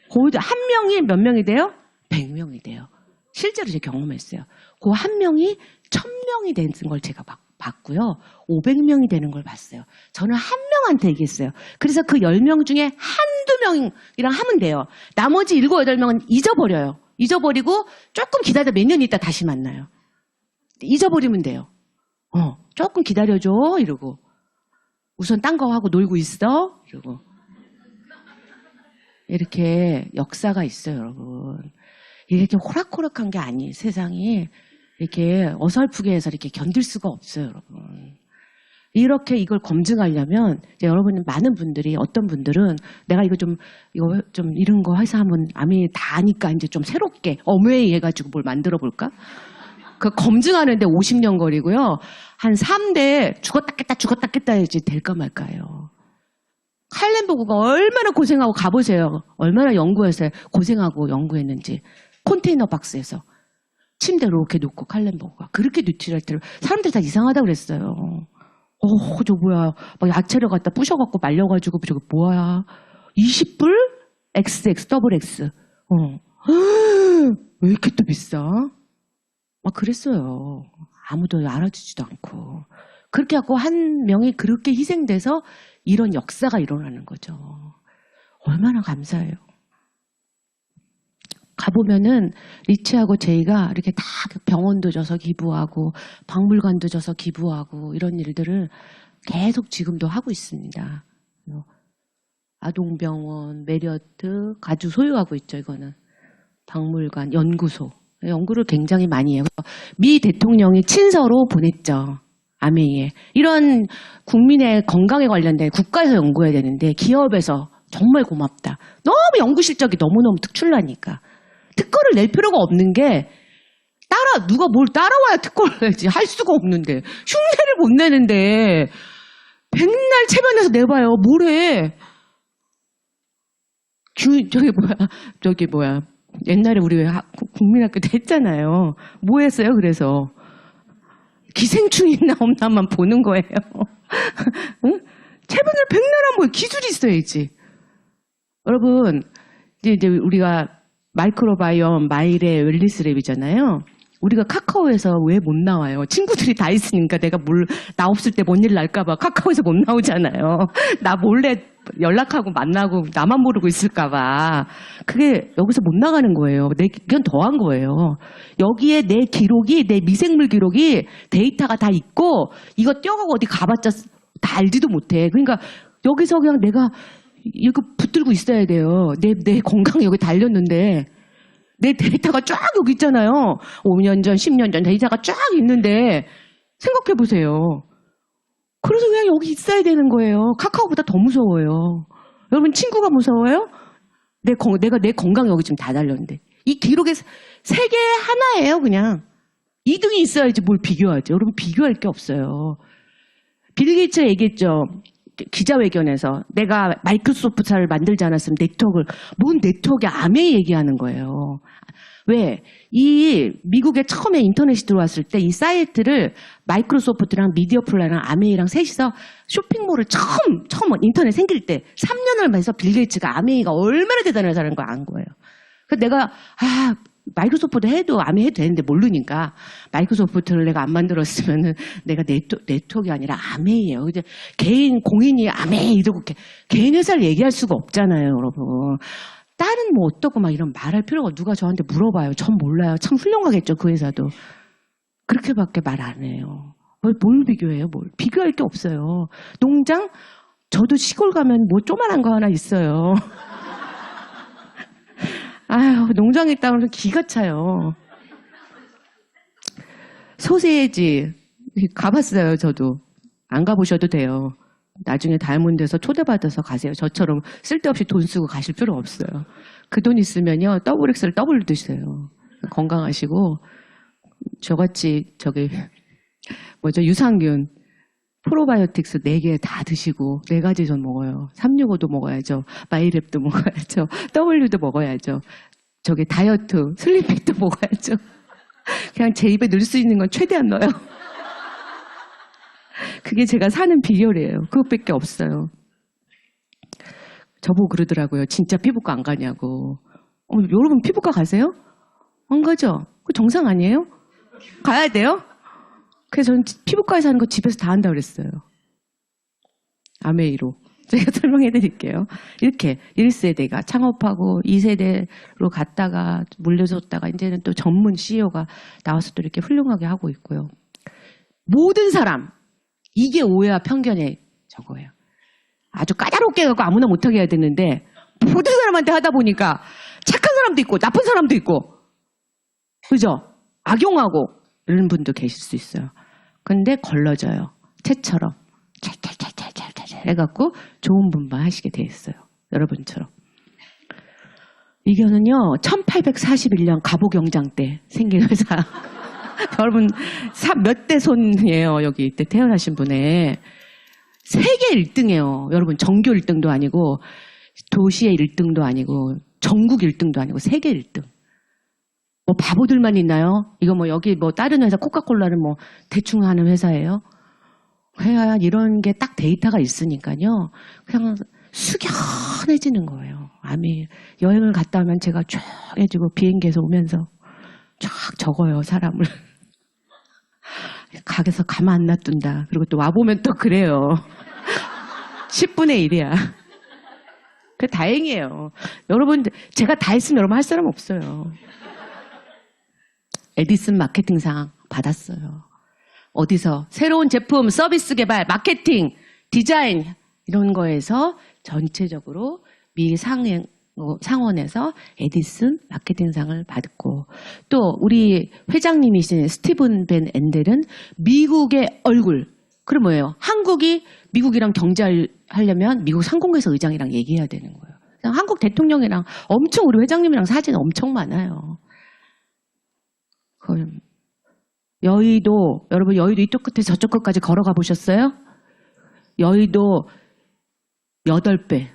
한 명이 몇 명이 돼요? 100명이 돼요. 실제로 제가 경험했어요. 그 한 명이 1000명이 되는 걸 제가 봤고요. 500명이 되는 걸 봤어요. 저는 한 명한테 얘기했어요. 그래서 그 10명 중에 한두 명이랑 하면 돼요. 나머지 7, 8명은 잊어버려요. 잊어버리고 조금 기다려 몇 년 있다 다시 만나요. 잊어버리면 돼요. 조금 기다려줘 이러고. 우선 딴 거 하고 놀고 있어 이러고. 이렇게 역사가 있어요, 여러분. 이렇게 호락호락한 게 아니에요, 세상이. 이렇게 어설프게 해서 이렇게 견딜 수가 없어요, 여러분. 이렇게 이걸 검증하려면 이제 여러분 많은 분들이 어떤 분들은 내가 이거 좀 이런 거 해서 한번 아미 다 아니까 이제 좀 새롭게 어메이 해가지고 뭘 만들어 볼까? 그 검증하는데 50년 걸리고요. 한 3대 죽었다 깼다 해야지 될까 말까요. 칼렌보그가 얼마나 고생하고 가보세요. 얼마나 연구했어요. 고생하고 연구했는지. 컨테이너 박스에서 침대로 이렇게 놓고 칼렌보그가 그렇게 뉴트리할 때를 사람들이 다 이상하다고 그랬어요. 저 뭐야. 막 야채를 갖다 부셔갖고 말려가지고 저거 뭐야. 20불? XX, 더블 X. 왜 이렇게 또 비싸? 막 그랬어요. 아무도 알아주지도 않고. 그렇게 하고 한 명이 그렇게 희생돼서 이런 역사가 일어나는 거죠. 얼마나 감사해요. 가보면은 리치하고 제이가 이렇게 다 병원도 줘서 기부하고 박물관도 줘서 기부하고 이런 일들을 계속 지금도 하고 있습니다. 아동병원, 메리어트, 가주 소유하고 있죠. 이거는 박물관, 연구소. 연구를 굉장히 많이 해요. 미 대통령이 친서로 보냈죠. 아메이에. 이런 국민의 건강에 관련된 국가에서 연구해야 되는데 기업에서 정말 고맙다. 너무 연구 실적이 너무너무 특출나니까. 특허를 낼 필요가 없는 게 누가 뭘 따라와야 특허를 내지. 할 수가 없는데. 흉내를 못 내는데 백날 체면에서 내봐요. 뭐래. 저기 뭐야. 옛날에 우리 왜 국민학교 때 했잖아요. 뭐 했어요? 그래서 기생충 있나 없나만 보는 거예요. 응? 체면을 백날 하면 기술이 있어야지. 여러분 이제 우리가 마이크로바이옴 마일의 웰리스랩이잖아요. 우리가 카카오에서 왜 못 나와요? 친구들이 다 있으니까 내가 나 없을 때 뭔 일 날까봐 카카오에서 못 나오잖아요. 나 몰래 연락하고 만나고 나만 모르고 있을까봐. 그게 여기서 못 나가는 거예요. 이건 더한 거예요. 여기에 내 기록이, 내 미생물 기록이 데이터가 다 있고 이거 뛰어가고 어디 가봤자 다 알지도 못해. 그러니까 여기서 그냥 내가 이거 붙들고 있어야 돼요. 내 건강 여기 달렸는데 내 데이터가 쫙 여기 있잖아요. 5년 전, 10년 전 데이터가 쫙 있는데 생각해 보세요. 그래서 그냥 여기 있어야 되는 거예요. 카카오보다 더 무서워요. 여러분 친구가 무서워요? 내가 내 건강 여기 지금 다 달렸는데 이 기록의 세계 하나예요. 그냥 2등이 있어야지 뭘 비교하죠. 여러분 비교할 게 없어요. 빌 게이츠가 얘기했죠. 기자회견에서 내가 마이크로소프트를 만들지 않았으면 뭔 네트워크에 아메이 얘기하는 거예요. 왜? 이 미국에 처음에 인터넷이 들어왔을 때 이 사이트를 마이크로소프트랑 미디어 플라이랑 아메이랑 셋이서 쇼핑몰을 처음 인터넷 생길 때 3년을 해서 빌 게이츠가 아메이가 얼마나 대단하다는 걸 안 거예요. 그래서 내가 마이크로소프트 해도 아메이 해도 되는데 모르니까 마이크로소프트를 내가 안 만들었으면은 내가 네트워크가 아니라 아메이예요. 근데 공인이 아메이 이러고 개인 회사를 얘기할 수가 없잖아요, 여러분. 다른 뭐 어떻고 막 이런 말할 필요가 누가 저한테 물어봐요. 전 몰라요. 참 훌륭하겠죠, 그 회사도. 그렇게밖에 말 안 해요. 뭘 비교해요, 뭘. 비교할 게 없어요. 농장? 저도 시골 가면 뭐 조그만한 거 하나 있어요. 아유, 농장에 있다고 기가 차요. 소세지 가봤어요, 저도. 안 가보셔도 돼요. 나중에 다이아몬드에서 초대받아서 가세요. 저처럼 쓸데없이 돈 쓰고 가실 필요 없어요. 그 돈 있으면요, 더블 X를 더블로 드세요. 건강하시고, 저같이 유산균, 프로바이오틱스 4개 다 드시고 4가지 전 먹어요. 365도 먹어야죠. 마이랩도 먹어야죠. W도 먹어야죠. 다이어트, 슬림팩도 먹어야죠. 그냥 제 입에 넣을 수 있는 건 최대한 넣어요. 그게 제가 사는 비결이에요. 그것밖에 없어요. 저보고 그러더라고요. 진짜 피부과 안 가냐고. 여러분 피부과 가세요? 안 가죠? 그 정상 아니에요? 가야 돼요? 그래서 저는 피부과에서 하는 거 집에서 다 한다고 그랬어요. 아메이로. 제가 설명해 드릴게요. 이렇게 1세대가 창업하고 2세대로 갔다가 물려줬다가 이제는 또 전문 CEO가 나와서 또 이렇게 훌륭하게 하고 있고요. 모든 사람, 이게 오해와 편견의 저거예요. 아주 까다롭게 해갖고 아무나 못하게 해야 되는데 모든 사람한테 하다 보니까 착한 사람도 있고 나쁜 사람도 있고 그죠? 악용하고 이런 분도 계실 수 있어요. 근데 걸러져요. 채처럼. 잘 해갖고 좋은 분만 하시게 돼 있어요. 여러분처럼. 이거는요, 1841년 갑오경장 때 생긴 회사. 여러분, 몇 대 손이에요, 여기 이때 태어나신 분의. 세계 1등이에요. 여러분, 전교 1등도 아니고, 도시의 1등도 아니고, 전국 1등도 아니고, 세계 1등. 뭐 바보들만 있나요? 이거 뭐 여기 뭐 다른 회사, 코카콜라는 뭐 대충 하는 회사예요? 그냥 이런 게 딱 데이터가 있으니까요. 그냥 숙연해지는 거예요. 암이 여행을 갔다 오면 제가 조용해지고 비행기에서 오면서 쫙 적어요, 사람을. 가게에서 가만 안 놔둔다. 그리고 또 와보면 또 그래요. 10분의 1이야. 그 다행이에요. 여러분, 제가 다 했으면 여러분 할 사람 없어요. 에디슨 마케팅상 받았어요. 어디서? 새로운 제품, 서비스 개발, 마케팅, 디자인 이런 거에서 전체적으로 미 상원에서 에디슨 마케팅상을 받고 또 우리 회장님이신 스티븐 벤 엔델은 미국의 얼굴. 그럼 뭐예요? 한국이 미국이랑 경제하려면 미국 상공회사 의장이랑 얘기해야 되는 거예요. 한국 대통령이랑 엄청 우리 회장님이랑 사진 엄청 많아요. 여의도, 여러분 여의도 이쪽 끝에 저쪽 끝까지 걸어가 보셨어요? 여의도 8배,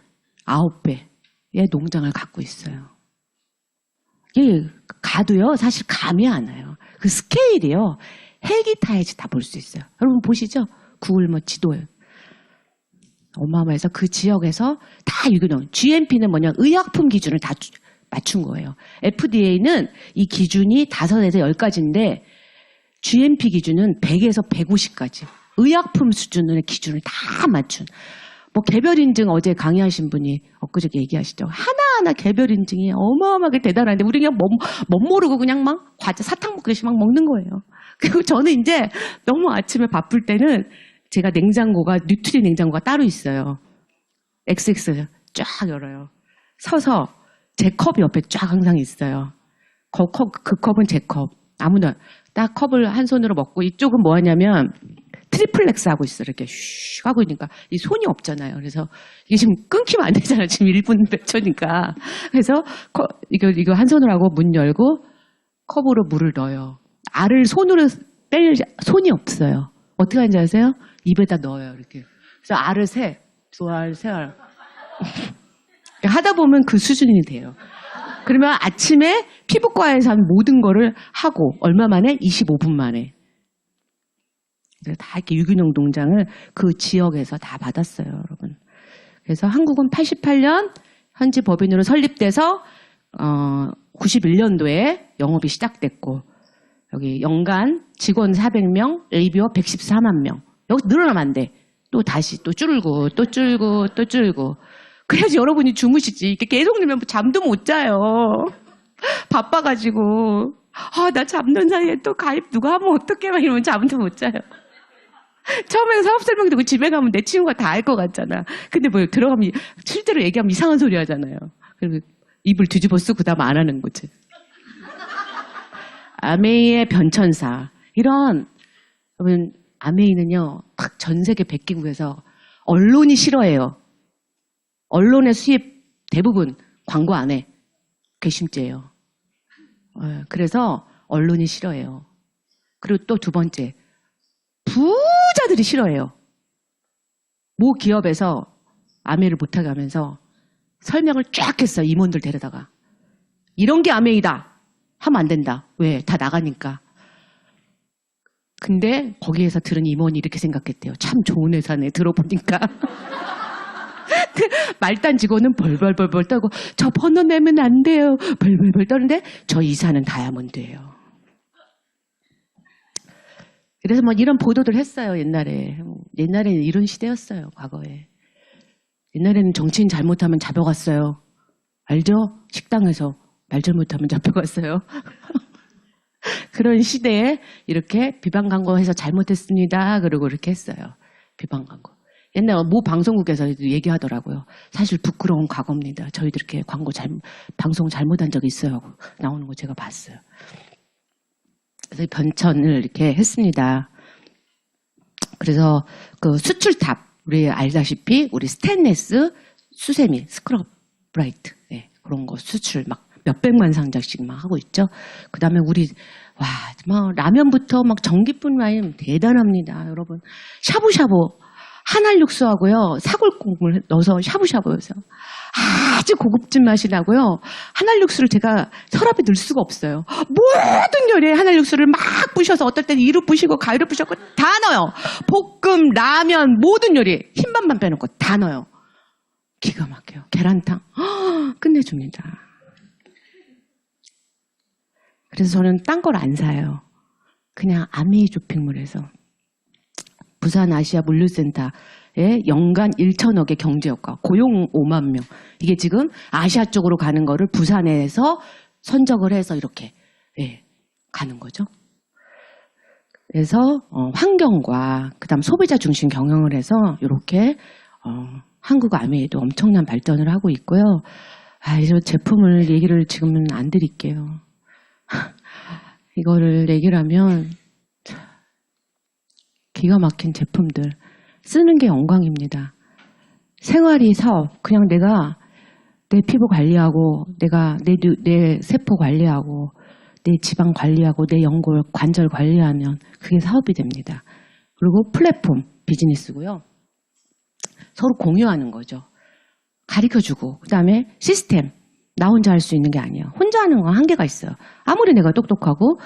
9배의 농장을 갖고 있어요. 이게 가도요, 사실 감이 안 와요. 그 스케일이요, 헬기 타야지 다 볼 수 있어요. 여러분 보시죠? 구글 뭐 지도에. 어마어마해서 그 지역에서 다 유기농. GMP는 뭐냐, 의약품 기준을 다 맞춘 거예요. FDA는 이 기준이 5에서 10가지인데 GMP 기준은 100에서 150까지. 의약품 수준의 기준을 다 맞춘. 뭐 개별 인증 어제 강의하신 분이 엊그저께 얘기하시죠. 하나하나 개별 인증이 어마어마하게 대단한데 우리 그냥 못 모르고 그냥 막 과자 사탕 먹듯이 막 먹는 거예요. 그리고 저는 이제 너무 아침에 바쁠 때는 제가 냉장고가 뉴트리 냉장고가 따로 있어요. XX 쫙 열어요. 서서 제 컵이 옆에 쫙 항상 있어요. 그 컵은 제 컵. 아무나 딱 컵을 한 손으로 먹고 이쪽은 뭐 하냐면 트리플렉스 하고 있어요. 이렇게 슉 하고 있으니까 이 손이 없잖아요. 그래서 이게 지금 끊기면 안 되잖아요. 지금 1분 몇 초니까. 그래서 이거 한 손으로 하고 문 열고 컵으로 물을 넣어요. 알을 손으로 뺄 손이 없어요. 어떻게 하는지 아세요? 입에다 넣어요. 이렇게. 그래서 알을 두 알, 세 알. 하다 보면 그 수준이 돼요. 그러면 아침에 피부과에서 한 모든 거를 하고 얼마 만에? 25분 만에. 다 이렇게 유기농 농장을 그 지역에서 다 받았어요, 여러분. 그래서 한국은 88년 현지 법인으로 설립돼서 91년도에 영업이 시작됐고 여기 연간 직원 400명, 레이비어 114만 명. 여기서 늘어나면 안 돼. 또 다시 또 줄고 또 줄고 또 줄고. 그래야지 여러분이 주무시지. 이렇게 계속 늘면 잠도 못 자요. 바빠가지고. 나 잠든 사이에 또 가입 누가 하면 어떡해 막 이러면 잠도 못 자요. 처음에는 사업 설명되고 집에 가면 내 친구가 다 알 것 같잖아. 근데 뭐 들어가면 실제로 얘기하면 이상한 소리 하잖아요. 그리고 입을 뒤집어 쓰고 그다음 안 하는 거지. 아메이의 변천사. 이런 여러분 아메이는요. 전 세계 100개국에서 언론이 싫어해요. 언론의 수입 대부분 광고 안 해. 괘씸죄예요. 그래서 언론이 싫어해요. 그리고 또 두 번째. 부자들이 싫어해요. 모 기업에서 아메이를 못하게 하면서 설명을 쫙 했어요. 임원들 데려다가. 이런 게 아메이다. 하면 안 된다. 왜? 다 나가니까. 근데 거기에서 들은 임원이 이렇게 생각했대요. 참 좋은 회사네. 들어보니까. 말단 직원은 벌벌벌벌 떨고 저 번호 내면 안 돼요. 벌벌벌 떠는데 저 이사는 다이아몬드예요. 그래서 뭐 이런 보도들 했어요. 옛날에는 이런 시대였어요. 과거에. 옛날에는 정치인 잘못하면 잡혀갔어요. 알죠? 식당에서 말 잘못하면 잡혀갔어요. 그런 시대에 이렇게 비방 광고해서 잘못했습니다. 그러고 이렇게 했어요. 비방 광고. 옛날 모 방송국에서 얘기하더라고요. 사실 부끄러운 과거입니다. 저희들 이렇게 방송 잘못한 적이 있어요. 나오는 거 제가 봤어요. 그래서 변천을 이렇게 했습니다. 그래서 그 수출탑, 우리 알다시피 우리 스테인레스 수세미, 스크럽라이트, 네, 그런 거 수출 막 몇백만 상자씩 막 하고 있죠. 그 다음에 우리, 와, 막 라면부터 막 전기분 라인 대단합니다, 여러분. 샤브샤브, 한알육수하고요, 사골국물 넣어서 샤브샤브여서 아주 고급진 맛이 나고요. 한알육수를 제가 서랍에 넣을 수가 없어요. 모든 요리에 한알육수를 막 부셔서 어떨 때는 이로 부시고 가위로 부셔고 다 넣어요. 볶음, 라면, 모든 요리 흰밥만 빼놓고 다 넣어요. 기가 막혀요. 계란탕 끝내줍니다. 그래서 저는 딴 걸 안 사요. 그냥 아메이 쇼핑몰에서 부산 아시아 물류센터에 연간 1,000억의 경제효과, 고용 5만 명. 이게 지금 아시아 쪽으로 가는 거를 부산에서 선적을 해서 이렇게 가는 거죠. 그래서 환경과 그다음 소비자 중심 경영을 해서 이렇게 한국 아메이도 엄청난 발전을 하고 있고요. 이런 제품을 얘기를 지금은 안 드릴게요. 이거를 얘기를 하면 기가 막힌 제품들 쓰는 게 영광입니다. 생활이 사업, 그냥 내가 내 피부 관리하고 내가 내 세포 관리하고 내 지방 관리하고 내 연골 관절 관리하면 그게 사업이 됩니다. 그리고 플랫폼 비즈니스고요. 서로 공유하는 거죠. 가르쳐주고 그다음에 시스템. 나 혼자 할 수 있는 게 아니에요. 혼자 하는 건 한계가 있어요. 아무리 내가 똑똑하고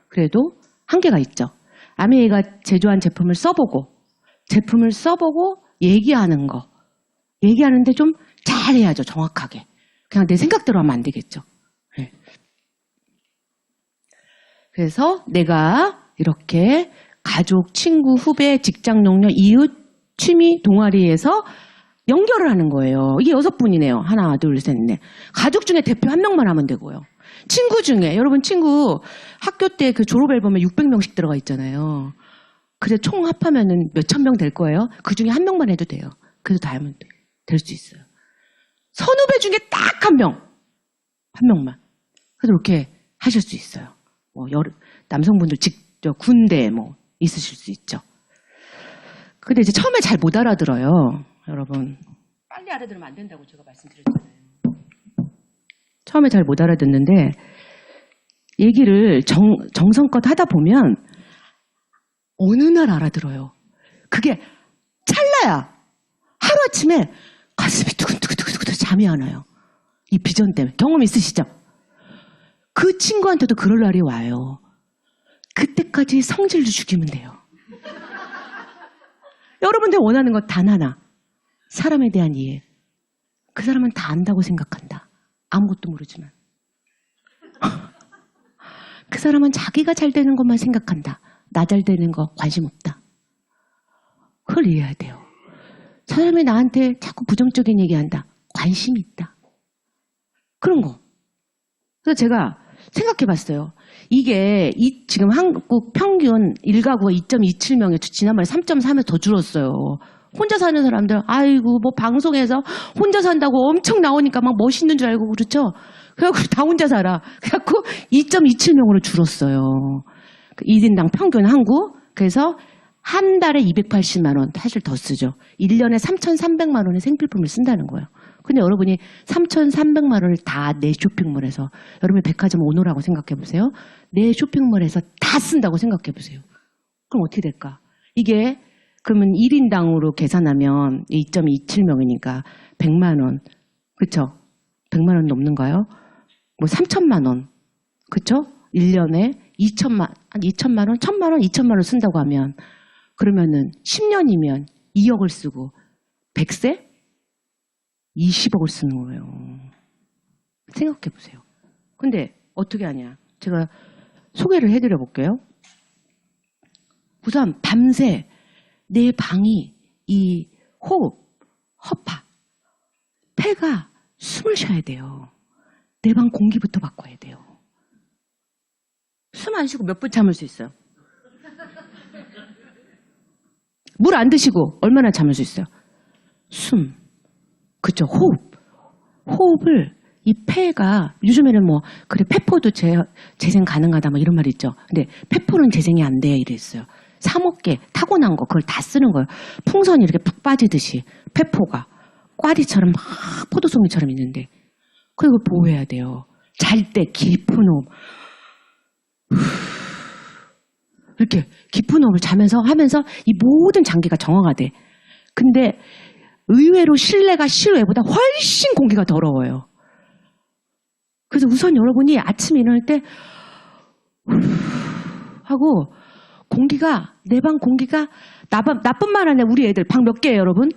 그래도 한계가 있죠. 아메이가 제조한 제품을 써보고 얘기하는 거. 얘기하는데 좀 잘해야죠. 정확하게. 그냥 내 생각대로 하면 안 되겠죠. 네. 그래서 내가 이렇게 가족, 친구, 후배, 직장 동료, 이웃, 취미, 동아리에서 연결을 하는 거예요. 이게 6분이네요. 하나, 둘, 셋, 넷. 가족 중에 대표 한 명만 하면 되고요. 친구 중에, 여러분 친구 학교 때 그 졸업 앨범에 600명씩 들어가 있잖아요. 그래 총 합하면은 몇천 명 될 거예요. 그 중에 한 명만 해도 돼요. 그래도 다 하면 될 수 있어요. 선후배 중에 딱 한 명만. 그래서 이렇게 하실 수 있어요. 남성분들 직접 군대 있으실 수 있죠. 근데 이제 처음에 잘 못 알아들어요. 여러분. 빨리 알아들으면 안 된다고 제가 말씀드렸잖아요. 처음에 잘 못 알아듣는데 얘기를 정성껏 하다 보면 어느 날 알아들어요. 그게 찰나야. 하루아침에 가슴이 두근두근두근 잠이 안 와요. 이 비전 때문에. 경험 있으시죠? 그 친구한테도 그럴 날이 와요. 그때까지 성질도 죽이면 돼요. 여러분들 원하는 것 단 하나. 사람에 대한 이해. 그 사람은 다 안다고 생각한다. 아무것도 모르지만. 그 사람은 자기가 잘 되는 것만 생각한다. 나 잘 되는 거 관심 없다. 그걸 이해해야 돼요. 사람이 나한테 자꾸 부정적인 얘기한다. 관심이 있다. 그런 거. 그래서 제가 생각해 봤어요. 이게 지금 한국 평균 1가구가 2.27명에 지난번에 3.3에서 더 줄었어요. 혼자 사는 사람들, 아이고, 방송에서 혼자 산다고 엄청 나오니까 막 멋있는 줄 알고, 그렇죠? 그래갖고 다 혼자 살아. 그래갖고 2.27명으로 줄었어요. 1인당 평균 한국. 그래서 한 달에 280만 원, 사실 더 쓰죠. 1년에 3,300만 원의 생필품을 쓴다는 거예요. 근데 여러분이 3,300만 원을 다 내 쇼핑몰에서, 여러분이 백화점 오너라고 생각해 보세요. 내 쇼핑몰에서 다 쓴다고 생각해 보세요. 그럼 어떻게 될까? 이게 그러면 1인당으로 계산하면 2.27명이니까 100만 원. 그쵸? 100만 원 넘는가요? 3천만 원. 그쵸? 1년에 2천만 원, 1,000만 원, 2천만 원 쓴다고 하면 그러면은 10년이면 2억을 쓰고 100세? 20억을 쓰는 거예요. 생각해 보세요. 근데 어떻게 하냐? 제가 소개를 해드려 볼게요. 우선 밤새 내 방이 이 호흡, 허파, 폐가 숨을 쉬어야 돼요. 내 방 공기부터 바꿔야 돼요. 숨 안 쉬고 몇 분 참을 수 있어요? 물 안 드시고 얼마나 참을 수 있어요? 숨. 그쵸, 호흡. 호흡을 이 폐가 요즘에는 그래 폐포도 재생 가능하다 이런 말이 있죠. 근데 폐포는 재생이 안 돼 이랬어요. 사 먹게 타고난 거 그걸 다 쓰는 거예요. 풍선이 이렇게 푹 빠지듯이 페포가 꽈리처럼 막 포도송이처럼 있는데 그걸 보호해야 돼요. 잘 때 깊은 호흡 이렇게 깊은 호흡을 자면서 하면서 이 모든 장기가 정화가 돼. 근데 의외로 실내가 실외보다 훨씬 공기가 더러워요. 그래서 우선 여러분이 아침에 일어날 때 하고 공기가 내 방 공기가 나뿐만 아니라 우리 애들 방 몇 개예요 여러분?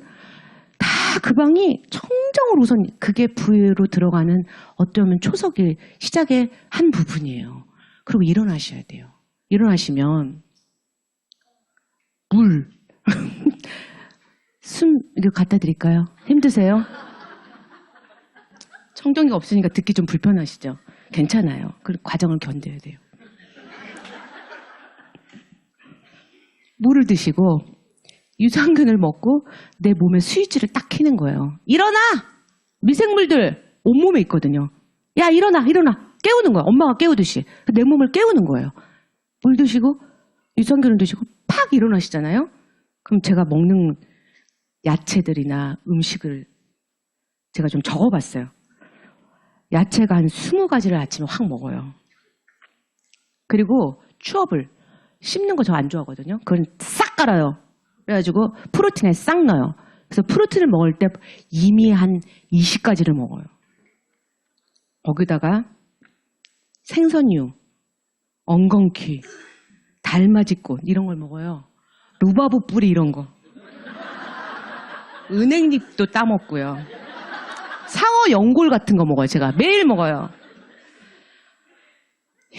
다 그 방이 청정으로 우선 그게 부위로 들어가는 어쩌면 초석의 시작의 한 부분이에요. 그리고 일어나셔야 돼요. 일어나시면 물 숨 이거 갖다 드릴까요? 힘드세요? 청정기가 없으니까 듣기 좀 불편하시죠? 괜찮아요. 그 과정을 견뎌야 돼요. 물을 드시고 유산균을 먹고 내 몸의 스위치를 딱 켜는 거예요. 일어나! 미생물들 온몸에 있거든요. 야 일어나 깨우는 거야. 엄마가 깨우듯이 내 몸을 깨우는 거예요. 물 드시고 유산균을 드시고 팍 일어나시잖아요. 그럼 제가 먹는 야채들이나 음식을 제가 좀 적어봤어요. 야채가 한 20가지를 아침에 확 먹어요. 그리고 추업을 씹는 거 저 안 좋아하거든요. 그건 싹 깔아요. 그래가지고 프로틴에 싹 넣어요. 그래서 프로틴을 먹을 때 이미 한 20가지를 먹어요. 거기다가 생선류, 엉겅퀴, 달맞이꽃 이런 걸 먹어요. 루바브 뿌리 이런 거. 은행잎도 따먹고요. 상어 연골 같은 거 먹어요. 제가 매일 먹어요.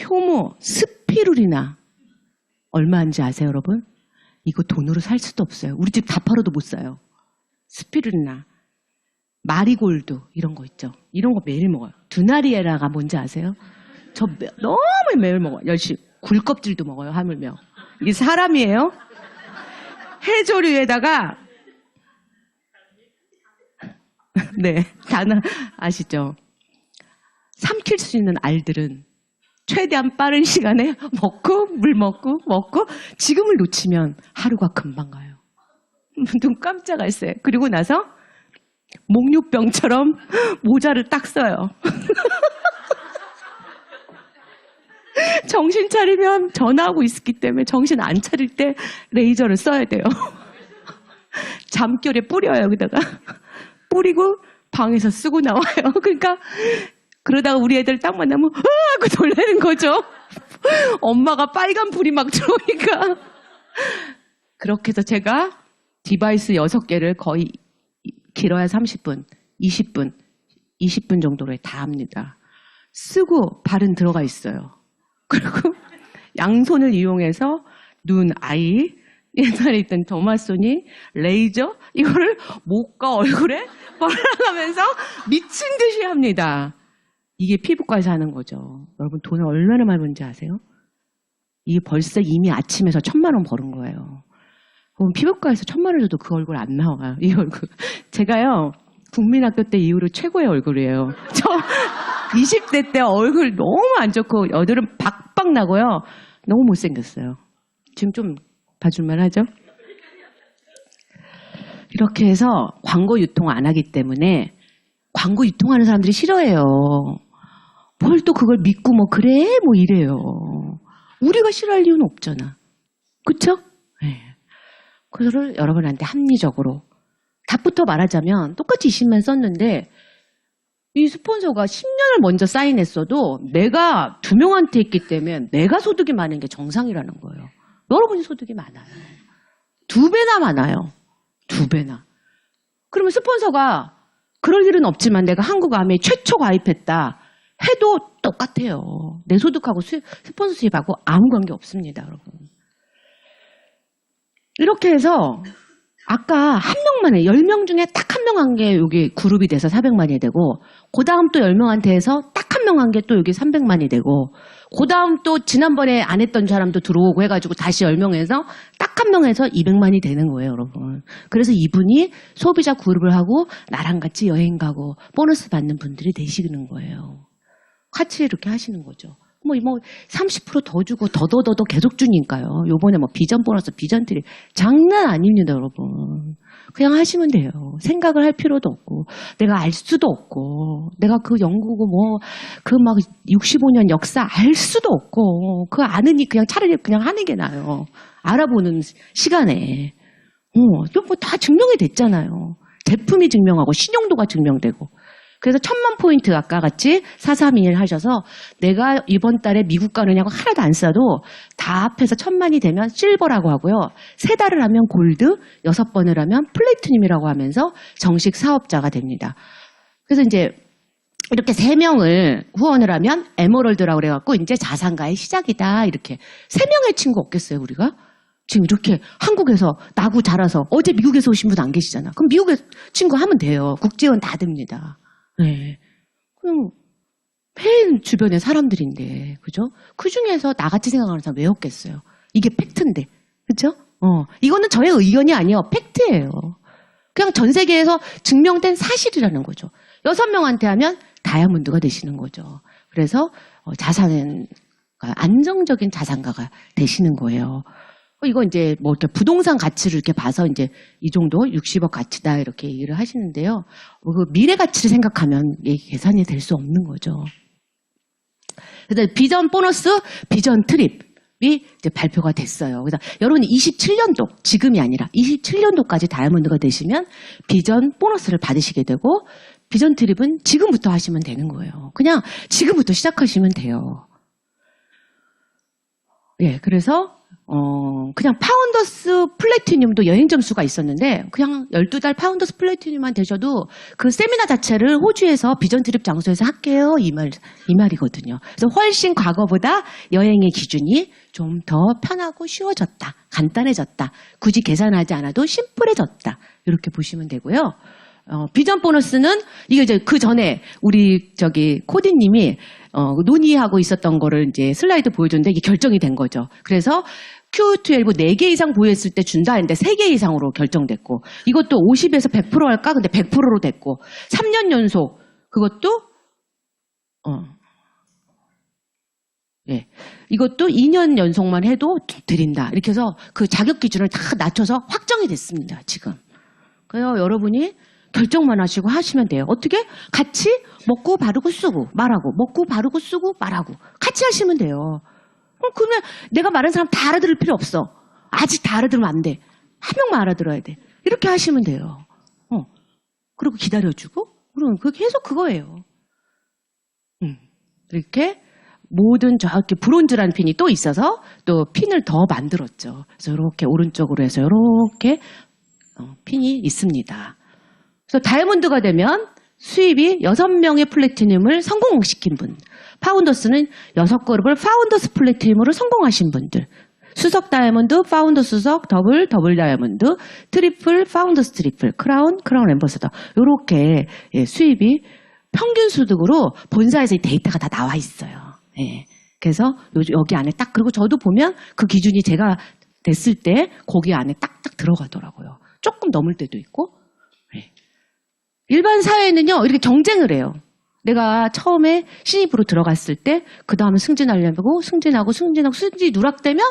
효모, 스피루리나 얼마인지 아세요 여러분? 이거 돈으로 살 수도 없어요. 우리 집 다 팔아도 못 사요. 스피루리나, 마리골드 이런 거 있죠. 이런 거 매일 먹어요. 두나리에라가 뭔지 아세요? 저 너무 매일 먹어요. 열심히 굴껍질도 먹어요. 하물며. 이게 사람이에요? 해조류에다가 네, 다나 아시죠? 삼킬 수 있는 알들은 최대한 빠른 시간에 먹고 물 먹고 지금을 놓치면 하루가 금방 가요. 눈 깜짝했어요. 그리고 나서 목류병처럼 모자를 딱 써요. 정신 차리면 전화하고 있었기 때문에 정신 안 차릴 때 레이저를 써야 돼요. 잠결에 뿌려요 여기다가. 뿌리고 방에서 쓰고 나와요. 그러니까 그러다가 우리 애들 딱 만나면 하고 놀라는 거죠. 엄마가 빨간 불이 막 들어오니까. 그렇게 해서 제가 디바이스 6개를 거의 길어야 30분, 20분 정도로 다 합니다. 쓰고 발은 들어가 있어요. 그리고 양손을 이용해서 눈, 아이, 옛날에 있던 더마소니, 레이저 이거를 목과 얼굴에 발라가면서 미친 듯이 합니다. 이게 피부과에서 하는 거죠. 여러분 돈을 얼마나 많이 버는지 아세요? 이게 벌써 이미 아침에서 1000만 원 버는 거예요. 그럼 피부과에서 1000만 원 줘도 그 얼굴 안 나와요. 이 얼굴. 제가요 국민학교 때 이후로 최고의 얼굴이에요. 저 20대 때 얼굴 너무 안 좋고 여드름 박박 나고요. 너무 못생겼어요. 지금 좀 봐줄만 하죠? 이렇게 해서 광고 유통 안 하기 때문에 광고 유통하는 사람들이 싫어해요. 뭘 또 그걸 믿고 뭐 그래 뭐 이래요. 우리가 싫어할 이유는 없잖아. 그쵸? 네. 그거를 여러분한테 합리적으로 답부터 말하자면 똑같이 20만 썼는데 이 스폰서가 10년을 먼저 사인했어도 내가 2명한테 있기 때문에 내가 소득이 많은 게 정상이라는 거예요. 여러분이 소득이 많아요. 2배나 많아요. 2배나. 그러면 스폰서가 그럴 일은 없지만 내가 한국아미에 최초 가입했다 해도 똑같아요. 내 소득하고 스폰서 수입하고 아무 관계 없습니다, 여러분. 이렇게 해서 아까 한 명만 해. 10명 중에 딱 한 명 한 게 여기 그룹이 돼서 400만이 되고 그 다음 또 10명한테 해서 딱 한 명 한 게 또 여기 300만이 되고 그 다음 또 지난번에 안 했던 사람도 들어오고 해가지고 다시 10명 해서 딱 한 명 해서 200만이 되는 거예요, 여러분. 그래서 이분이 소비자 그룹을 하고 나랑 같이 여행 가고 보너스 받는 분들이 되시는 거예요. 같이 이렇게 하시는 거죠. 뭐 30% 더 주고 더 계속 주니까요. 요번에 뭐 비전 보너스, 비전 트립 장난 아닙니다, 여러분. 그냥 하시면 돼요. 생각을 할 필요도 없고, 내가 알 수도 없고, 내가 그 연구고 뭐, 그 막 65년 역사 알 수도 없고, 그거 아느니 그냥 차라리 그냥 하는 게 나아요. 알아보는 시간에. 뭐 다 증명이 됐잖아요. 제품이 증명하고, 신용도가 증명되고. 그래서 1000만 포인트 아까 같이 431 하셔서 내가 이번 달에 미국 가느냐고 하나도 안 써도 다 합해서 1000만이 되면 실버라고 하고요. 3달을 하면 골드, 6번을 하면 플래티늄이라고 하면서 정식 사업자가 됩니다. 그래서 이제 이렇게 3명을 후원을 하면 에메랄드라고 그래갖고 이제 자산가의 시작이다. 이렇게 3명의 친구 없겠어요, 우리가? 지금 이렇게 한국에서 나고 자라서 어제 미국에서 오신 분 안 계시잖아. 그럼 미국에 친구 하면 돼요. 국제원 다 됩니다. 네. 그럼 팬 주변의 사람들인데, 그죠? 그 중에서 나같이 생각하는 사람 왜 없겠어요? 이게 팩트인데, 그죠? 이거는 저의 의견이 아니에요. 팩트예요. 그냥 전 세계에서 증명된 사실이라는 거죠. 6명한테 하면 다이아몬드가 되시는 거죠. 그래서 자산은 안정적인 자산가가 되시는 거예요. 이거 이제 뭐 부동산 가치를 이렇게 봐서 이제 이 정도 60억 가치다 이렇게 얘기를 하시는데요. 그 미래 가치를 생각하면 이게 계산이 될 수 없는 거죠. 그래서 비전 보너스, 비전 트립이 이제 발표가 됐어요. 그래서 여러분이 27년도, 지금이 아니라 27년도까지 다이아몬드가 되시면 비전 보너스를 받으시게 되고 비전 트립은 지금부터 하시면 되는 거예요. 그냥 지금부터 시작하시면 돼요. 예, 그래서 그냥 파운더스 플래티늄도 여행 점수가 있었는데 그냥 12달 파운더스 플래티늄만 되셔도 그 세미나 자체를 호주에서 비전 트립 장소에서 할게요. 이 말이거든요. 그래서 훨씬 과거보다 여행의 기준이 좀 더 편하고 쉬워졌다. 간단해졌다. 굳이 계산하지 않아도 심플해졌다. 이렇게 보시면 되고요. 비전 보너스는 이게 이제 그 전에 우리 코디님이 논의하고 있었던 거를 이제 슬라이드 보여줬는데 이게 결정이 된 거죠. 그래서 Q12 4개 이상 보였을 때 준다 했는데 3개 이상으로 결정됐고 이것도 50에서 100% 할까? 근데 100%로 됐고 3년 연속 그것도 예. 이것도 2년 연속만 해도 드린다. 이렇게 해서 그 자격 기준을 다 낮춰서 확정이 됐습니다. 지금. 그래서 여러분이 결정만 하시고 하시면 돼요. 어떻게? 같이 먹고 바르고 쓰고 말하고 먹고 바르고 쓰고 말하고 같이 하시면 돼요. 그러면 내가 말하는 사람 다 알아들을 필요 없어. 아직 다 알아들으면 안 돼. 한 명만 알아들어야 돼. 이렇게 하시면 돼요. 그리고 기다려주고 그럼 계속 그거예요. 이렇게 모든 저렇게 브론즈라는 핀이 또 있어서 또 핀을 더 만들었죠. 그래서 이렇게 오른쪽으로 해서 이렇게 핀이 있습니다. 그래서 다이아몬드가 되면 수입이 6명의 플래티늄을 성공시킨 분. 파운더스는 6그룹을 파운더스 플래티늄으로 성공하신 분들. 수석 다이아몬드, 파운더 수석, 더블 다이아몬드, 트리플, 파운더스 트리플, 크라운 엠버서더. 요렇게 수입이 평균 소득으로 본사에서 이 데이터가 다 나와 있어요. 예. 그래서 여기 안에 딱 그리고 저도 보면 그 기준이 제가 됐을 때 거기 안에 딱딱 들어가더라고요. 조금 넘을 때도 있고. 예. 일반 사회는요 이렇게 경쟁을 해요. 내가 처음에 신입으로 들어갔을 때 그 다음에 승진하려고 승진하고 승진이 누락되면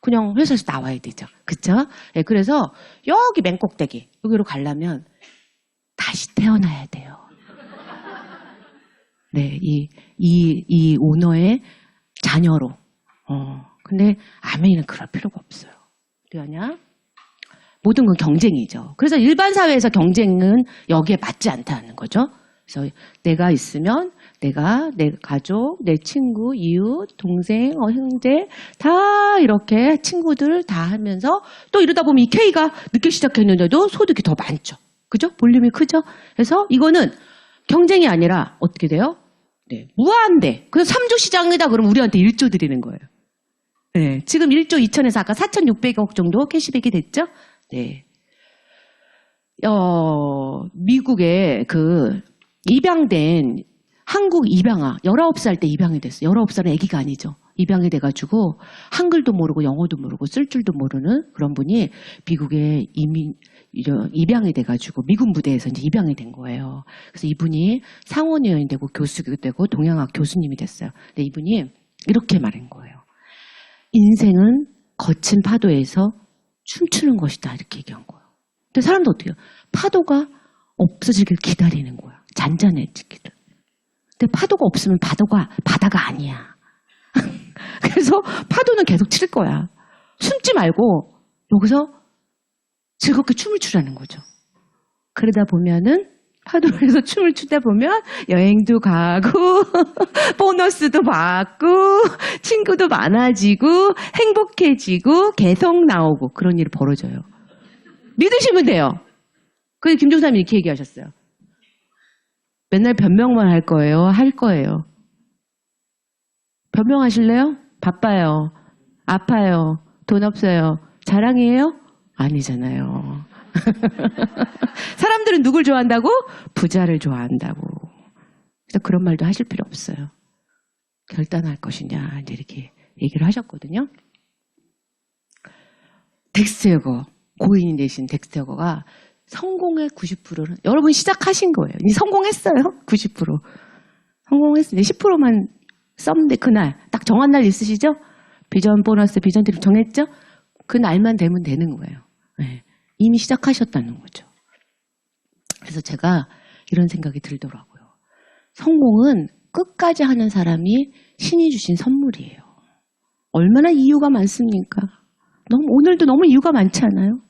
그냥 회사에서 나와야 되죠. 그쵸? 예, 그래서 여기 맨 꼭대기 여기로 가려면 다시 태어나야 돼요. 네, 이 오너의 자녀로. 근데 아멘이는 그럴 필요가 없어요. 왜냐? 모든 건 경쟁이죠. 그래서 일반 사회에서 경쟁은 여기에 맞지 않다는 거죠. 그래서 내가 있으면 내가, 내 가족, 내 친구, 이웃, 동생, 형제 다 이렇게 친구들 다 하면서 또 이러다 보면 이 K가 늦게 시작했는데도 소득이 더 많죠. 그죠? 볼륨이 크죠? 그래서 이거는 경쟁이 아니라 어떻게 돼요? 네, 무한대. 그래서 3조 시장이다 그러면 우리한테 1조 드리는 거예요. 네, 지금 1조 2천에서 아까 4,600억 정도 캐시백이 됐죠? 네. 미국에 그 입양된 한국 입양아 19살 때 입양이 됐어요. 19살은 아기가 아니죠. 입양이 돼가지고 한글도 모르고 영어도 모르고 쓸 줄도 모르는 그런 분이 미국에 입양이 돼가지고 미군 부대에서 이제 입양이 된 거예요. 그래서 이분이 상원의원이 되고 교수가 되고 동양학 교수님이 됐어요. 근데 이분이 이렇게 말한 거예요. 인생은 거친 파도에서 춤추는 것이다. 이렇게 얘기한 거예요. 근데 사람도 어떻게 해요? 파도가 없어지길 기다리는 거야. 잔잔해지기를. 근데 파도가 없으면 바다가 아니야. 그래서 파도는 계속 칠 거야. 숨지 말고 여기서 즐겁게 춤을 추라는 거죠. 그러다 보면은 파도에서 춤을 추다 보면 여행도 가고 보너스도 받고 친구도 많아지고 행복해지고 계속 나오고 그런 일이 벌어져요. 믿으시면 돼요. 그래서 김종삼이 이렇게 얘기하셨어요. 맨날 변명만 할 거예요? 할 거예요? 변명하실래요? 바빠요. 아파요. 돈 없어요. 자랑이에요? 아니잖아요. 사람들은 누굴 좋아한다고? 부자를 좋아한다고. 그래서 그런 말도 하실 필요 없어요. 결단할 것이냐 이렇게 얘기를 하셨거든요. 덱스터여거, 고인이 내신 덱스터여거가 성공의 90%는 여러분 시작하신 거예요. 이제 성공했어요. 90%. 성공했어요. 10%만 썼는데 그날 딱 정한 날 있으시죠? 비전 보너스, 비전 트립 정했죠? 그 날만 되면 되는 거예요. 네. 이미 시작하셨다는 거죠. 그래서 제가 이런 생각이 들더라고요. 성공은 끝까지 하는 사람이 신이 주신 선물이에요. 얼마나 이유가 많습니까? 오늘도 너무 이유가 많지 않아요?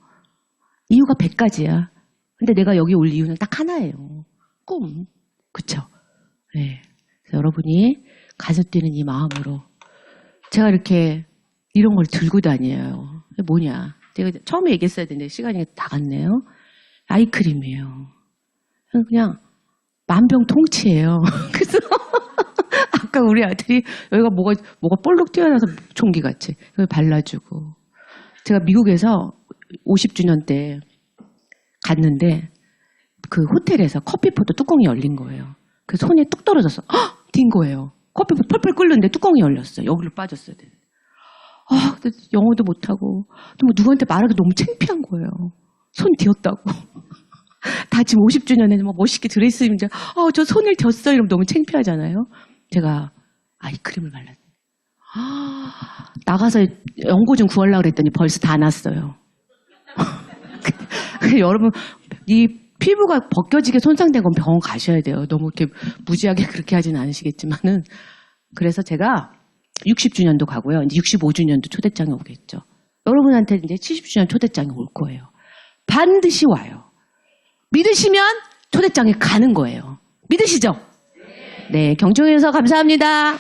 이유가 100가지야. 근데 내가 여기 올 이유는 딱 하나예요. 꿈. 그쵸? 네. 그래서 여러분이 가져뛰는 이 마음으로 제가 이렇게 이런 걸 들고 다녀요. 뭐냐? 제가 처음에 얘기했어야 되는데 시간이 다 갔네요. 아이크림이에요. 그냥 만병통치예요. 그래서 아까 우리 아들이 여기가 뭐가 볼록 튀어나와서 종기같이 그걸 발라주고 제가 미국에서 50주년 때 갔는데 그 호텔에서 커피포트 뚜껑이 열린 거예요. 그래서 손에 뚝 떨어져서 뛴 거예요. 커피포트 펄펄 끓는데 뚜껑이 열렸어요. 여기로 빠졌어야 돼. 근데 영어도 못하고 또 뭐 누구한테 말하기 너무 창피한 거예요. 손 뒤었다고. 다 지금 50주년에 뭐 멋있게 드레스 입는데 저 손을 댔어요. 이러면 너무 창피하잖아요. 제가 아이크림을 발랐어요. 나가서 연고 좀 구하려고 그랬더니 벌써 다 났어요. 여러분 이 피부가 벗겨지게 손상된 건 병원 가셔야 돼요. 너무 이렇게 무지하게 그렇게 하지는 않으시겠지만은 그래서 제가 60주년도 가고요. 이제 65주년도 초대장이 오겠죠. 여러분한테 이제 70주년 초대장이 올 거예요. 반드시 와요. 믿으시면 초대장에 가는 거예요. 믿으시죠? 네, 경청해 주셔서 감사합니다.